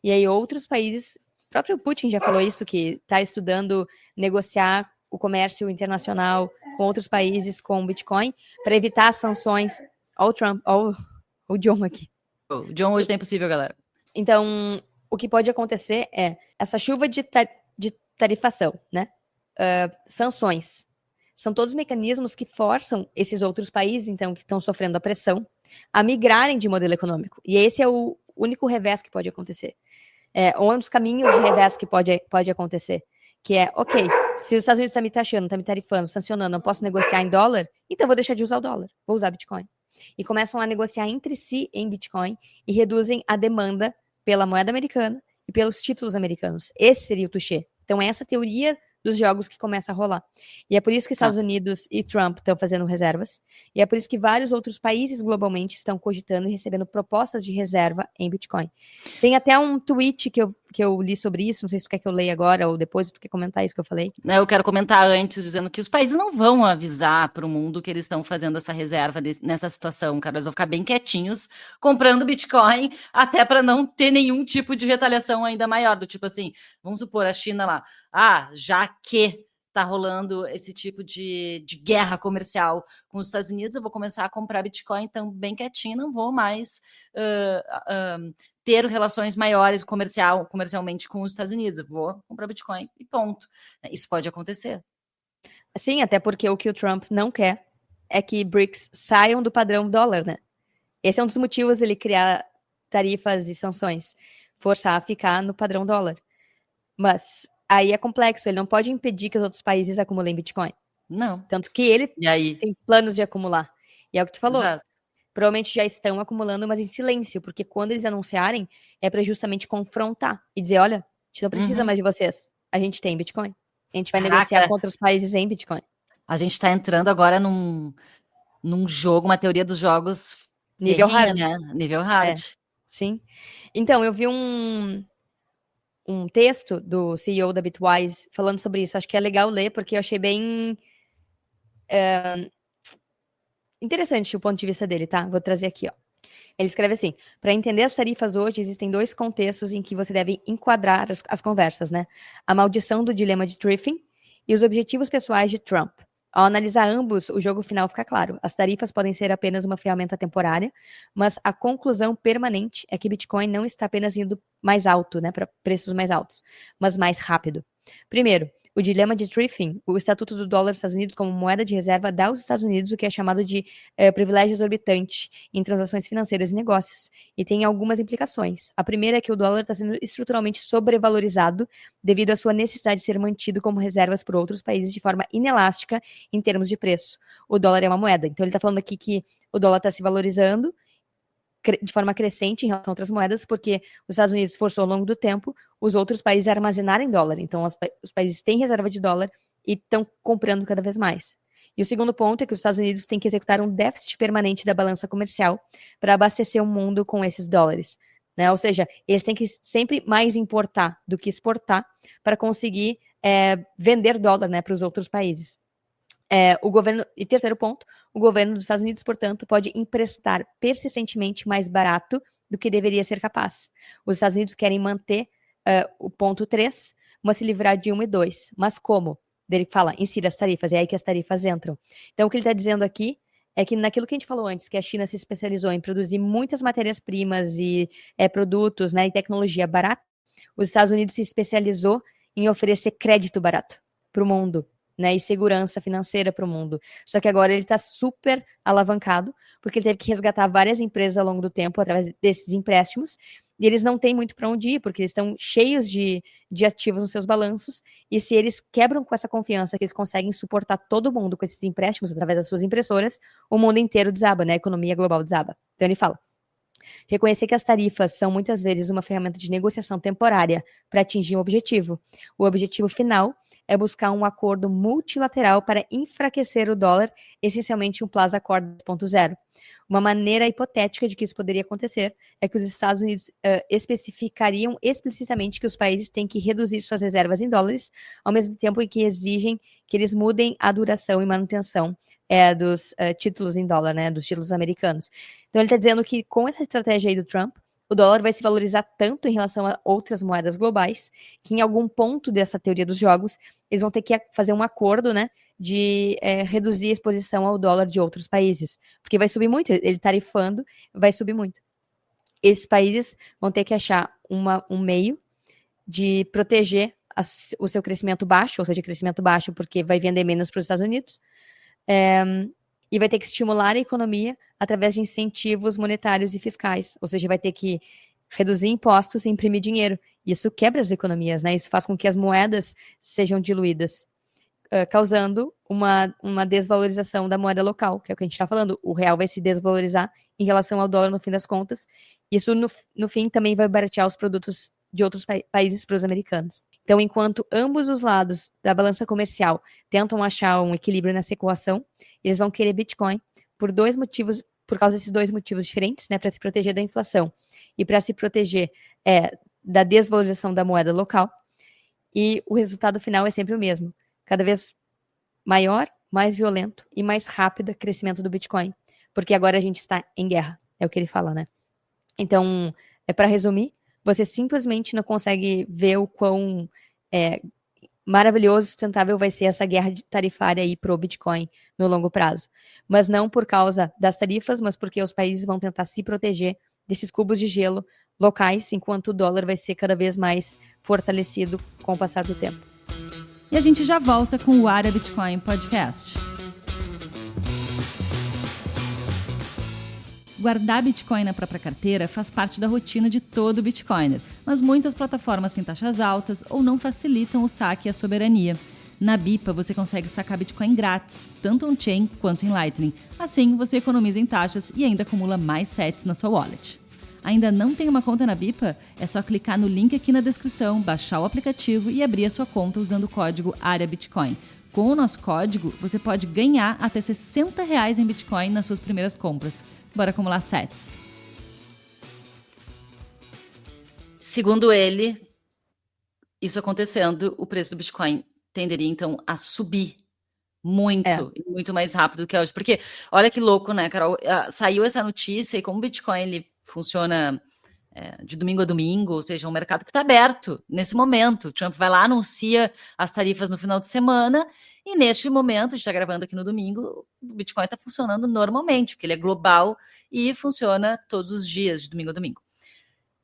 E aí outros países, o próprio Putin já falou isso, que está estudando negociar o comércio internacional com outros países com Bitcoin para evitar sanções ao Trump, ao John aqui. O John hoje tá impossível, galera. Então, o que pode acontecer é essa chuva de tarifação, né? Sanções. São todos mecanismos que forçam esses outros países, então, que estão sofrendo a pressão, a migrarem de modelo econômico. E esse é o único revés que pode acontecer. Ou um dos caminhos de revés que pode acontecer. Que é, ok, se os Estados Unidos estão me taxando, estão me tarifando, sancionando, não posso negociar em dólar, então eu vou deixar de usar o dólar, vou usar Bitcoin. E começam a negociar entre si em Bitcoin e reduzem a demanda pela moeda americana e pelos títulos americanos. Esse seria o touché. Então, é essa teoria dos jogos que começa a rolar. E é por isso que Estados Unidos e Trump estão fazendo reservas. E é por isso que vários outros países globalmente estão cogitando e recebendo propostas de reserva em Bitcoin. Tem até um tweet que eu li sobre isso, não sei se tu quer que eu leia agora ou depois tu quer comentar isso que eu falei. Eu quero comentar antes, dizendo que os países não vão avisar para o mundo que eles estão fazendo essa reserva nessa situação, cara. Eles vão ficar bem quietinhos, comprando Bitcoin, até para não ter nenhum tipo de retaliação ainda maior, do tipo assim, vamos supor, a China lá, já que tá rolando esse tipo de guerra comercial com os Estados Unidos, eu vou começar a comprar Bitcoin, então bem quietinho, não vou mais ter relações maiores comercialmente com os Estados Unidos, eu vou comprar Bitcoin e ponto. Isso pode acontecer. Sim, até porque o que o Trump não quer é que BRICS saiam do padrão dólar, né? Esse é um dos motivos ele criar tarifas e sanções, forçar a ficar no padrão dólar. Mas aí é complexo, ele não pode impedir que os outros países acumulem Bitcoin. Não. Tanto que ele tem planos de acumular. E é o que tu falou. Exato. Provavelmente já estão acumulando, mas em silêncio, porque quando eles anunciarem, é para justamente confrontar e dizer, olha, a gente não precisa mais de vocês, a gente tem Bitcoin. A gente vai negociar contra os países em Bitcoin. A gente está entrando agora num jogo, uma teoria dos jogos nível hard. Né? Nível hard. Sim. Então, eu vi um texto do CEO da Bitwise falando sobre isso. Acho que é legal ler, porque eu achei bem interessante o ponto de vista dele, tá? Vou trazer aqui, ó. Ele escreve assim: para entender as tarifas hoje, existem 2 contextos em que você deve enquadrar as conversas, né? A maldição do dilema de Triffin e os objetivos pessoais de Trump. Ao analisar ambos, o jogo final fica claro. As tarifas podem ser apenas uma ferramenta temporária, mas a conclusão permanente é que Bitcoin não está apenas indo mais alto, né, para preços mais altos, mas mais rápido. Primeiro, o dilema de Triffin, o estatuto do dólar dos Estados Unidos como moeda de reserva, dá aos Estados Unidos o que é chamado de privilégio exorbitante em transações financeiras e negócios, e tem algumas implicações. A primeira é que o dólar está sendo estruturalmente sobrevalorizado devido à sua necessidade de ser mantido como reservas por outros países de forma inelástica em termos de preço. O dólar é uma moeda, então ele está falando aqui que o dólar está se valorizando de forma crescente em relação a outras moedas, porque os Estados Unidos forçou ao longo do tempo os outros países a armazenarem dólar. Então, os países têm reserva de dólar e estão comprando cada vez mais. E o segundo ponto é que os Estados Unidos têm que executar um déficit permanente da balança comercial para abastecer o mundo com esses dólares. Né? Ou seja, eles têm que sempre mais importar do que exportar para conseguir vender dólar, né, para os outros países. O governo, e terceiro ponto, o governo dos Estados Unidos, portanto, pode emprestar persistentemente mais barato do que deveria ser capaz. Os Estados Unidos querem manter o ponto 3, mas se livrar de 1 e 2. Mas como? Ele fala, insira as tarifas, é aí que as tarifas entram. Então, o que ele está dizendo aqui é que naquilo que a gente falou antes, que a China se especializou em produzir muitas matérias-primas e produtos, né, e tecnologia barata, os Estados Unidos se especializou em oferecer crédito barato para o mundo, né, e segurança financeira para o mundo. Só que agora ele está super alavancado, porque ele teve que resgatar várias empresas ao longo do tempo através desses empréstimos, e eles não têm muito para onde ir, porque eles estão cheios de ativos nos seus balanços, e se eles quebram com essa confiança que eles conseguem suportar todo mundo com esses empréstimos através das suas impressoras, o mundo inteiro desaba, né, a economia global desaba. Então ele fala, reconhecer que as tarifas são muitas vezes uma ferramenta de negociação temporária para atingir um objetivo. O objetivo final é buscar um acordo multilateral para enfraquecer o dólar, essencialmente um Plaza Accord 2.0. Uma maneira hipotética de que isso poderia acontecer é que os Estados Unidos especificariam explicitamente que os países têm que reduzir suas reservas em dólares, ao mesmo tempo em que exigem que eles mudem a duração e manutenção dos títulos em dólar, né, dos títulos americanos. Então ele está dizendo que com essa estratégia aí do Trump, o dólar vai se valorizar tanto em relação a outras moedas globais, que em algum ponto dessa teoria dos jogos, eles vão ter que fazer um acordo, né, de reduzir a exposição ao dólar de outros países, porque vai subir muito, ele tarifando, vai subir muito. Esses países vão ter que achar um meio de proteger o seu crescimento baixo, ou seja, crescimento baixo porque vai vender menos para os Estados Unidos, e vai ter que estimular a economia através de incentivos monetários e fiscais, ou seja, vai ter que reduzir impostos e imprimir dinheiro. Isso quebra as economias, né? Isso faz com que as moedas sejam diluídas, causando uma desvalorização da moeda local, que é o que a gente está falando. O real vai se desvalorizar em relação ao dólar no fim das contas. Isso, no fim, também vai baratear os produtos de outros países para os americanos. Então, enquanto ambos os lados da balança comercial tentam achar um equilíbrio nessa equação, eles vão querer Bitcoin por causa desses dois motivos diferentes, né, para se proteger da inflação e para se proteger da desvalorização da moeda local. E o resultado final é sempre o mesmo. Cada vez maior, mais violento e mais rápido crescimento do Bitcoin. Porque agora a gente está em guerra, é o que ele fala, né? Então, para resumir, você simplesmente não consegue ver o quão maravilhoso e sustentável vai ser essa guerra tarifária aí pro Bitcoin no longo prazo. Mas não por causa das tarifas, mas porque os países vão tentar se proteger desses cubos de gelo locais, enquanto o dólar vai ser cada vez mais fortalecido com o passar do tempo. E a gente já volta com o Área Bitcoin Podcast. Guardar Bitcoin na própria carteira faz parte da rotina de todo Bitcoiner, mas muitas plataformas têm taxas altas ou não facilitam o saque e a soberania. Na Bipa, você consegue sacar Bitcoin grátis, tanto on-chain quanto em Lightning. Assim, você economiza em taxas e ainda acumula mais sats na sua wallet. Ainda não tem uma conta na Bipa? É só clicar no link aqui na descrição, baixar o aplicativo e abrir a sua conta usando o código AREABITCOIN. Com o nosso código, você pode ganhar até R$60 em Bitcoin nas suas primeiras compras. Bora acumular sats. Segundo ele, isso acontecendo, o preço do Bitcoin tenderia, então, a subir muito, muito mais rápido do que hoje. Porque, olha que louco, né, Carol? Saiu essa notícia e como o Bitcoin ele funciona de domingo a domingo, ou seja, um mercado que está aberto nesse momento. O Trump vai lá, anuncia as tarifas no final de semana e neste momento, a gente está gravando aqui no domingo, o Bitcoin está funcionando normalmente, porque ele é global e funciona todos os dias, de domingo a domingo.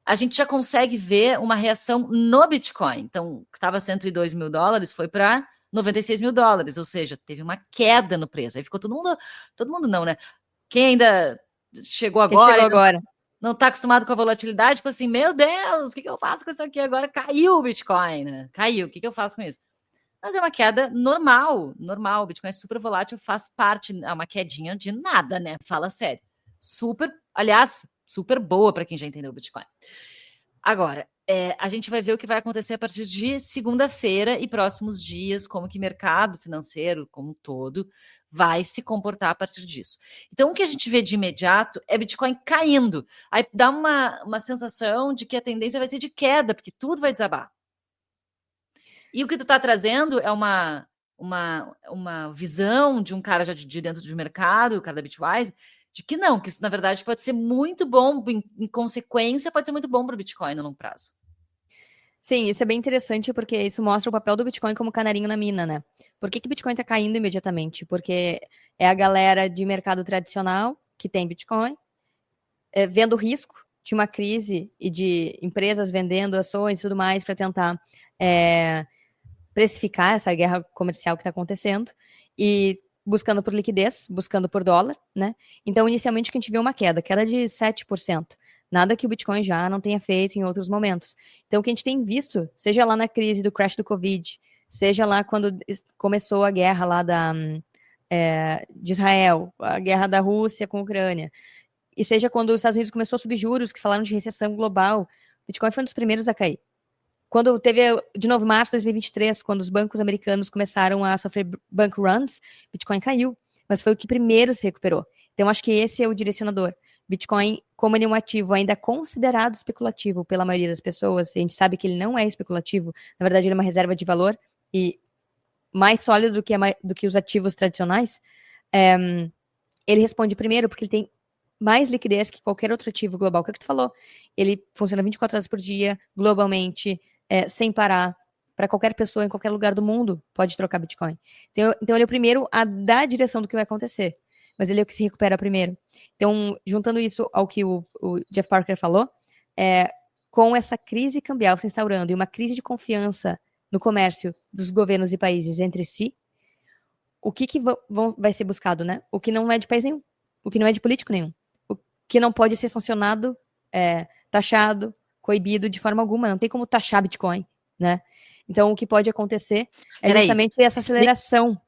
A gente já consegue ver uma reação no Bitcoin. Então, que estava $102 mil, foi para $96 mil, ou seja, teve uma queda no preço. Aí ficou todo mundo não, né? Quem ainda chegou agora, não está acostumado com a volatilidade, tipo assim, meu Deus, o que eu faço com isso aqui agora? Caiu o Bitcoin, né? Caiu, o que eu faço com isso? Mas é uma queda normal, o Bitcoin é super volátil, faz parte, é uma quedinha de nada, né? Fala sério. Aliás, super boa para quem já entendeu o Bitcoin. Agora, a gente vai ver o que vai acontecer a partir de segunda-feira e próximos dias, como que o mercado financeiro como um todo vai se comportar a partir disso. Então, o que a gente vê de imediato é Bitcoin caindo. Aí dá uma sensação de que a tendência vai ser de queda, porque tudo vai desabar. E o que tu está trazendo é uma visão de um cara já de dentro do mercado, o cara da Bitwise, de que não, que isso na verdade pode ser muito bom, em consequência, pode ser muito bom para o Bitcoin no longo prazo. Sim, isso é bem interessante porque isso mostra o papel do Bitcoin como canarinho na mina, né? Por que o Bitcoin está caindo imediatamente? Porque é a galera de mercado tradicional que tem Bitcoin, vendo o risco de uma crise e de empresas vendendo ações e tudo mais para tentar precificar essa guerra comercial que está acontecendo e buscando por liquidez, buscando por dólar, né? Então, inicialmente, o que a gente vê é uma queda de 7%. Nada que o Bitcoin já não tenha feito em outros momentos. Então, o que a gente tem visto, seja lá na crise do crash do Covid, seja lá quando começou a guerra lá de Israel, a guerra da Rússia com a Ucrânia, e seja quando os Estados Unidos começou a subir juros, que falaram de recessão global, o Bitcoin foi um dos primeiros a cair. Quando teve, de novo, março de 2023, quando os bancos americanos começaram a sofrer bank runs, Bitcoin caiu, mas foi o que primeiro se recuperou. Então, acho que esse é o direcionador. Bitcoin, como ele é um ativo ainda considerado especulativo pela maioria das pessoas, e a gente sabe que ele não é especulativo, na verdade ele é uma reserva de valor e mais sólido do que os ativos tradicionais, ele responde primeiro porque ele tem mais liquidez que qualquer outro ativo global. O que tu falou? Ele funciona 24 horas por dia, globalmente, sem parar, para qualquer pessoa em qualquer lugar do mundo pode trocar Bitcoin. Então ele é o primeiro a dar a direção do que vai acontecer, mas ele é o que se recupera primeiro. Então, juntando isso ao que o Jeff Parker falou, com essa crise cambial se instaurando e uma crise de confiança no comércio dos governos e países entre si, o que vai ser buscado, né? O que não é de país nenhum, o que não é de político nenhum, o que não pode ser sancionado, taxado, coibido de forma alguma, não tem como taxar Bitcoin, né? Então, o que pode acontecer é justamente essa aceleração.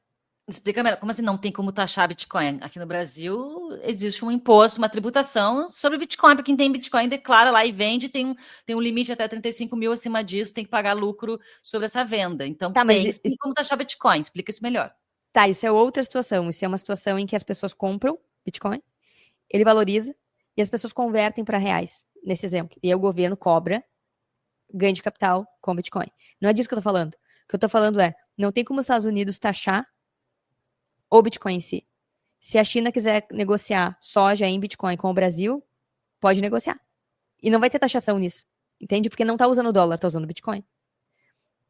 Explica melhor, como assim não tem como taxar Bitcoin? Aqui no Brasil existe um imposto, uma tributação sobre Bitcoin, para quem tem Bitcoin declara lá e vende, tem um limite até 35 mil acima disso, tem que pagar lucro sobre essa venda. Então tem como taxar Bitcoin, explica isso melhor. Tá, isso é outra situação, isso é uma situação em que as pessoas compram Bitcoin, ele valoriza, e as pessoas convertem para reais, nesse exemplo. E aí o governo cobra ganho de capital com Bitcoin. Não é disso que eu tô falando. O que eu tô falando não tem como os Estados Unidos taxar o Bitcoin em si. Se a China quiser negociar soja em Bitcoin com o Brasil, pode negociar. E não vai ter taxação nisso. Entende? Porque não tá usando o dólar, tá usando o Bitcoin.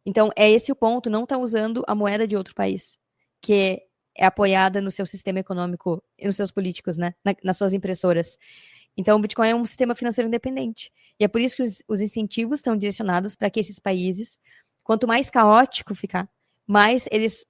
Então, é esse o ponto, não tá usando a moeda de outro país, que é apoiada no seu sistema econômico e nos seus políticos, né? Nas suas impressoras. Então, o Bitcoin é um sistema financeiro independente. E é por isso que os incentivos estão direcionados para que esses países, quanto mais caótico ficar, mais eles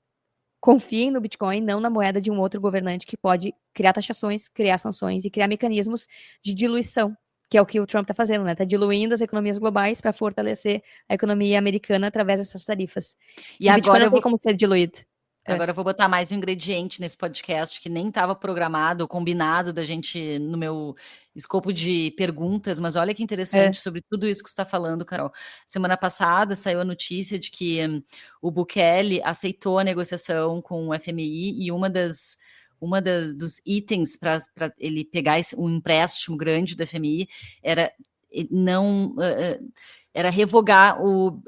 confiem no Bitcoin, não na moeda de um outro governante que pode criar taxações, criar sanções e criar mecanismos de diluição, que é o que o Trump está fazendo, né? Está diluindo as economias globais para fortalecer a economia americana através dessas tarifas. E o Bitcoin não tem como ser diluído. Agora eu vou botar mais um ingrediente nesse podcast que nem estava programado, combinado da gente no meu escopo de perguntas, mas olha que interessante sobre tudo isso que você está falando, Carol. Semana passada saiu a notícia de que o Bukele aceitou a negociação com o FMI e dos itens para ele pegar um empréstimo grande do FMI era não... era revogar o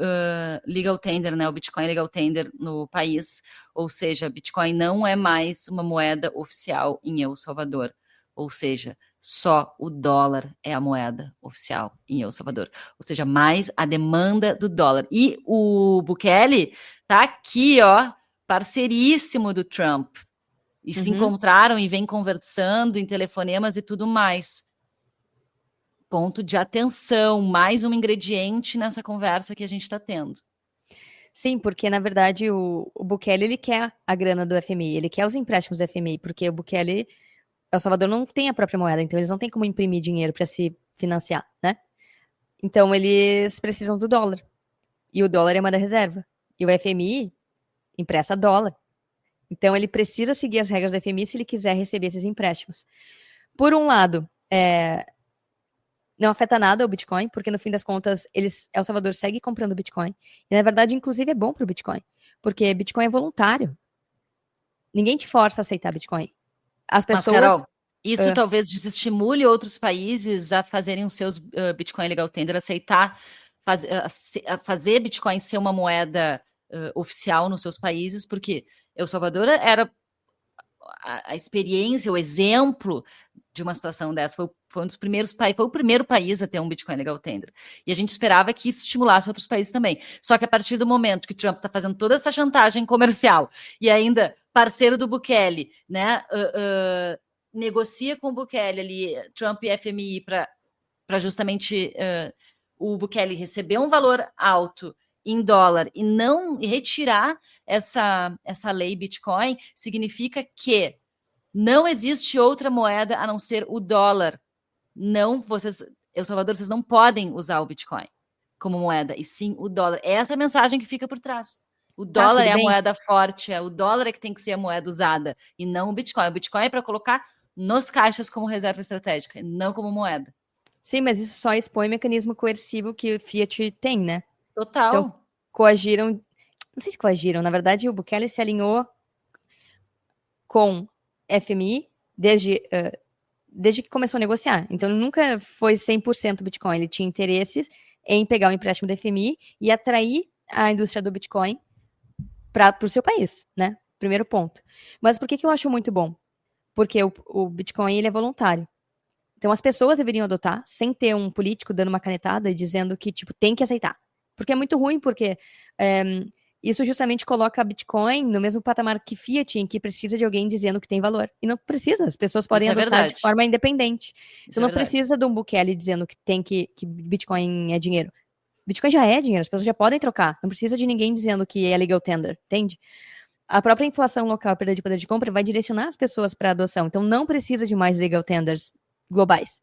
legal tender, né, o Bitcoin legal tender no país, ou seja, Bitcoin não é mais uma moeda oficial em El Salvador, ou seja, só o dólar é a moeda oficial em El Salvador, ou seja, mais a demanda do dólar. E o Bukele tá aqui, ó, parceiríssimo do Trump, e se encontraram e vem conversando em telefonemas e tudo mais. Ponto de atenção, mais um ingrediente nessa conversa que a gente está tendo. Sim, porque na verdade o Bukele ele quer a grana do FMI, ele quer os empréstimos do FMI, porque o Bukele, El Salvador não tem a própria moeda, então eles não têm como imprimir dinheiro para se financiar, né? Então eles precisam do dólar. E o dólar é moeda reserva. E o FMI empresta dólar. Então ele precisa seguir as regras do FMI se ele quiser receber esses empréstimos. Por um lado, não afeta nada o Bitcoin, porque no fim das contas, El Salvador segue comprando Bitcoin. E na verdade, inclusive, é bom para o Bitcoin, porque Bitcoin é voluntário. Ninguém te força a aceitar Bitcoin. As Mas, pessoas... Carol, isso talvez desestimule outros países a fazerem os seus Bitcoin Legal Tender, aceitar fazer Bitcoin ser uma moeda oficial nos seus países, porque El Salvador era a experiência, o exemplo de uma situação dessa. Foi um dos primeiros países, foi o primeiro país a ter um Bitcoin Legal Tender. E a gente esperava que isso estimulasse outros países também. Só que a partir do momento que Trump está fazendo toda essa chantagem comercial e ainda parceiro do Bukele, né? Negocia com o Bukele ali, Trump e FMI, para justamente o Bukele receber um valor alto em dólar e não retirar essa lei Bitcoin, significa que não existe outra moeda a não ser o dólar. Não, El Salvador, vocês não podem usar o Bitcoin como moeda, e sim o dólar. Essa é a mensagem que fica por trás. O dólar é a moeda forte, o dólar é que tem que ser a moeda usada, e não o Bitcoin. O Bitcoin é para colocar nos caixas como reserva estratégica, não como moeda. Sim, mas isso só expõe o mecanismo coercivo que o Fiat tem, né? Total. Então, coagiram... Não sei se coagiram, na verdade, o Bukele se alinhou com FMI desde que começou a negociar. Então, nunca foi 100% Bitcoin. Ele tinha interesses em pegar o empréstimo do FMI e atrair a indústria do Bitcoin para o seu país, né? Primeiro ponto. Mas por que eu acho muito bom? Porque o Bitcoin ele é voluntário. Então, as pessoas deveriam adotar, sem ter um político dando uma canetada e dizendo que, tipo, tem que aceitar. Porque é muito ruim, porque isso justamente coloca Bitcoin no mesmo patamar que Fiat, em que precisa de alguém dizendo que tem valor. E não precisa, as pessoas podem adotar de forma independente. Então, não precisa de um Bukele dizendo que que Bitcoin é dinheiro. Bitcoin já é dinheiro, as pessoas já podem trocar. Não precisa de ninguém dizendo que é legal tender, entende? A própria inflação local, a perda de poder de compra, vai direcionar as pessoas para a adoção. Então, não precisa de mais legal tenders globais.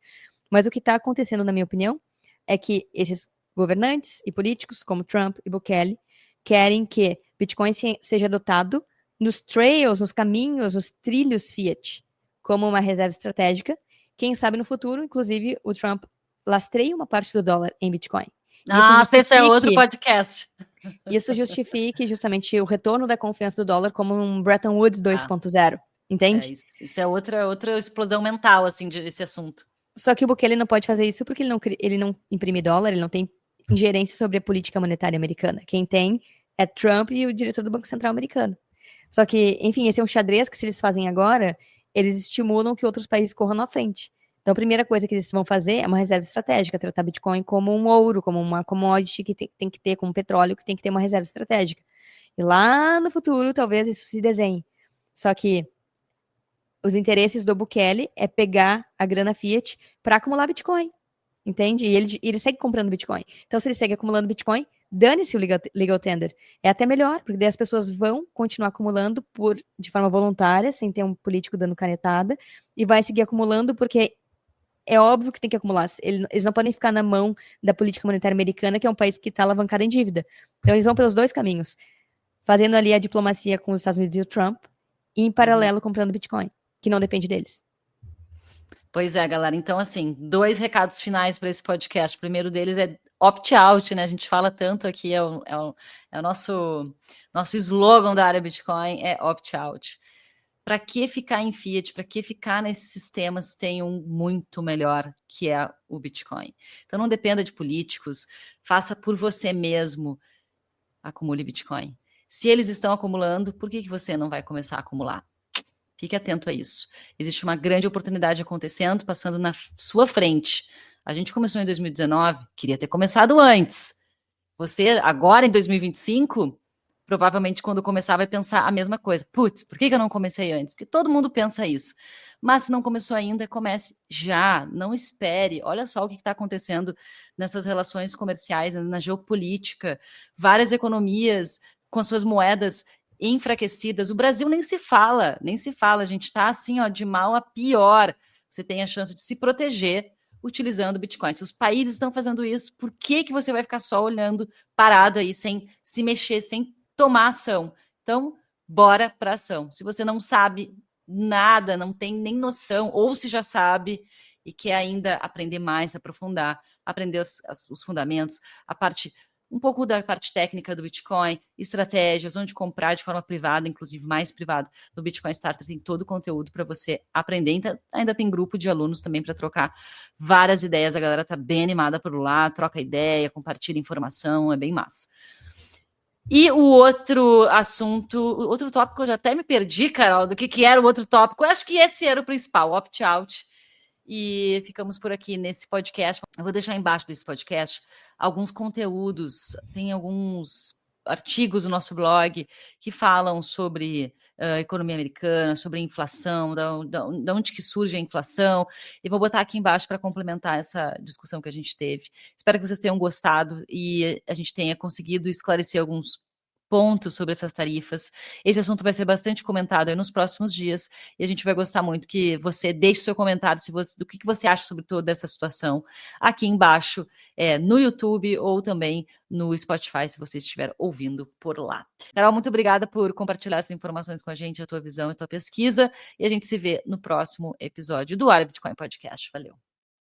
Mas o que está acontecendo, na minha opinião, é que esses governantes e políticos, como Trump e Bukele, querem que Bitcoin seja adotado nos trails, nos caminhos, nos trilhos Fiat, como uma reserva estratégica. Quem sabe no futuro, inclusive, o Trump lastreia uma parte do dólar em Bitcoin. Esse é outro podcast. Isso justifique justamente o retorno da confiança do dólar como um Bretton Woods 2.0, entende? Isso é outra explosão mental, assim, desse assunto. Só que o Bukele não pode fazer isso porque ele não imprime dólar, ele não tem ingerência sobre a política monetária americana. Quem tem é Trump e o diretor do Banco Central americano. Só que, enfim, esse é um xadrez que se eles fazem agora, eles estimulam que outros países corram na frente. Então, a primeira coisa que eles vão fazer é uma reserva estratégica, tratar Bitcoin como um ouro, como uma commodity que tem que ter, como um petróleo, que tem que ter uma reserva estratégica. E lá no futuro, talvez isso se desenhe. Só que os interesses do Bukele é pegar a grana Fiat para acumular Bitcoin, entende? E ele segue comprando Bitcoin. Então, se ele segue acumulando Bitcoin, dane-se o legal tender. É até melhor, porque daí as pessoas vão continuar acumulando de forma voluntária, sem ter um político dando canetada, e vai seguir acumulando porque é óbvio que tem que acumular. Eles não podem ficar na mão da política monetária americana, que é um país que está alavancado em dívida. Então, eles vão pelos dois caminhos, fazendo ali a diplomacia com os Estados Unidos e o Trump, e em paralelo comprando Bitcoin, que não depende deles. Pois é, galera. Então, assim, 2 recados finais para esse podcast. O primeiro deles é opt-out, né? A gente fala tanto aqui, é o nosso slogan da área Bitcoin, é opt-out. Para que ficar em Fiat? Para que ficar nesses sistemas? Tem um muito melhor, que é o Bitcoin. Então, não dependa de políticos, faça por você mesmo, acumule Bitcoin. Se eles estão acumulando, por que você não vai começar a acumular? Fique atento a isso. Existe uma grande oportunidade acontecendo, passando na sua frente. A gente começou em 2019, queria ter começado antes. Você, agora em 2025, provavelmente quando começar vai pensar a mesma coisa. Putz, por que eu não comecei antes? Porque todo mundo pensa isso. Mas se não começou ainda, comece já. Não espere. Olha só o que está acontecendo nessas relações comerciais, na geopolítica. Várias economias com suas moedas enfraquecidas. O Brasil nem se fala. A gente está assim, ó, de mal a pior. Você tem a chance de se proteger utilizando o Bitcoin. Se os países estão fazendo isso, por que você vai ficar só olhando parado aí, sem se mexer, sem tomar ação? Então, bora para ação. Se você não sabe nada, não tem nem noção, ou se já sabe e quer ainda aprender mais, aprofundar, aprender os fundamentos, um pouco da parte técnica do Bitcoin, estratégias, onde comprar de forma privada, inclusive mais privada, no Bitcoin Starter tem todo o conteúdo para você aprender. Então, ainda tem grupo de alunos também para trocar várias ideias. A galera tá bem animada por lá, troca ideia, compartilha informação, é bem massa. E o outro assunto, o outro tópico, eu já até me perdi, Carol, do que era o outro tópico. Eu acho que esse era o principal, opt-out. E ficamos por aqui nesse podcast. Eu vou deixar embaixo desse podcast alguns conteúdos, tem alguns artigos no nosso blog que falam sobre economia americana, sobre inflação, da onde que surge a inflação, e vou botar aqui embaixo para complementar essa discussão que a gente teve. Espero que vocês tenham gostado e a gente tenha conseguido esclarecer alguns pontos sobre essas tarifas. Esse assunto vai ser bastante comentado aí nos próximos dias e a gente vai gostar muito que você deixe seu comentário do que você acha sobre toda essa situação aqui embaixo, no YouTube ou também no Spotify, se você estiver ouvindo por lá. Carol, muito obrigada por compartilhar essas informações com a gente, a tua visão e a tua pesquisa, e a gente se vê no próximo episódio do Bitcoin Podcast. Valeu!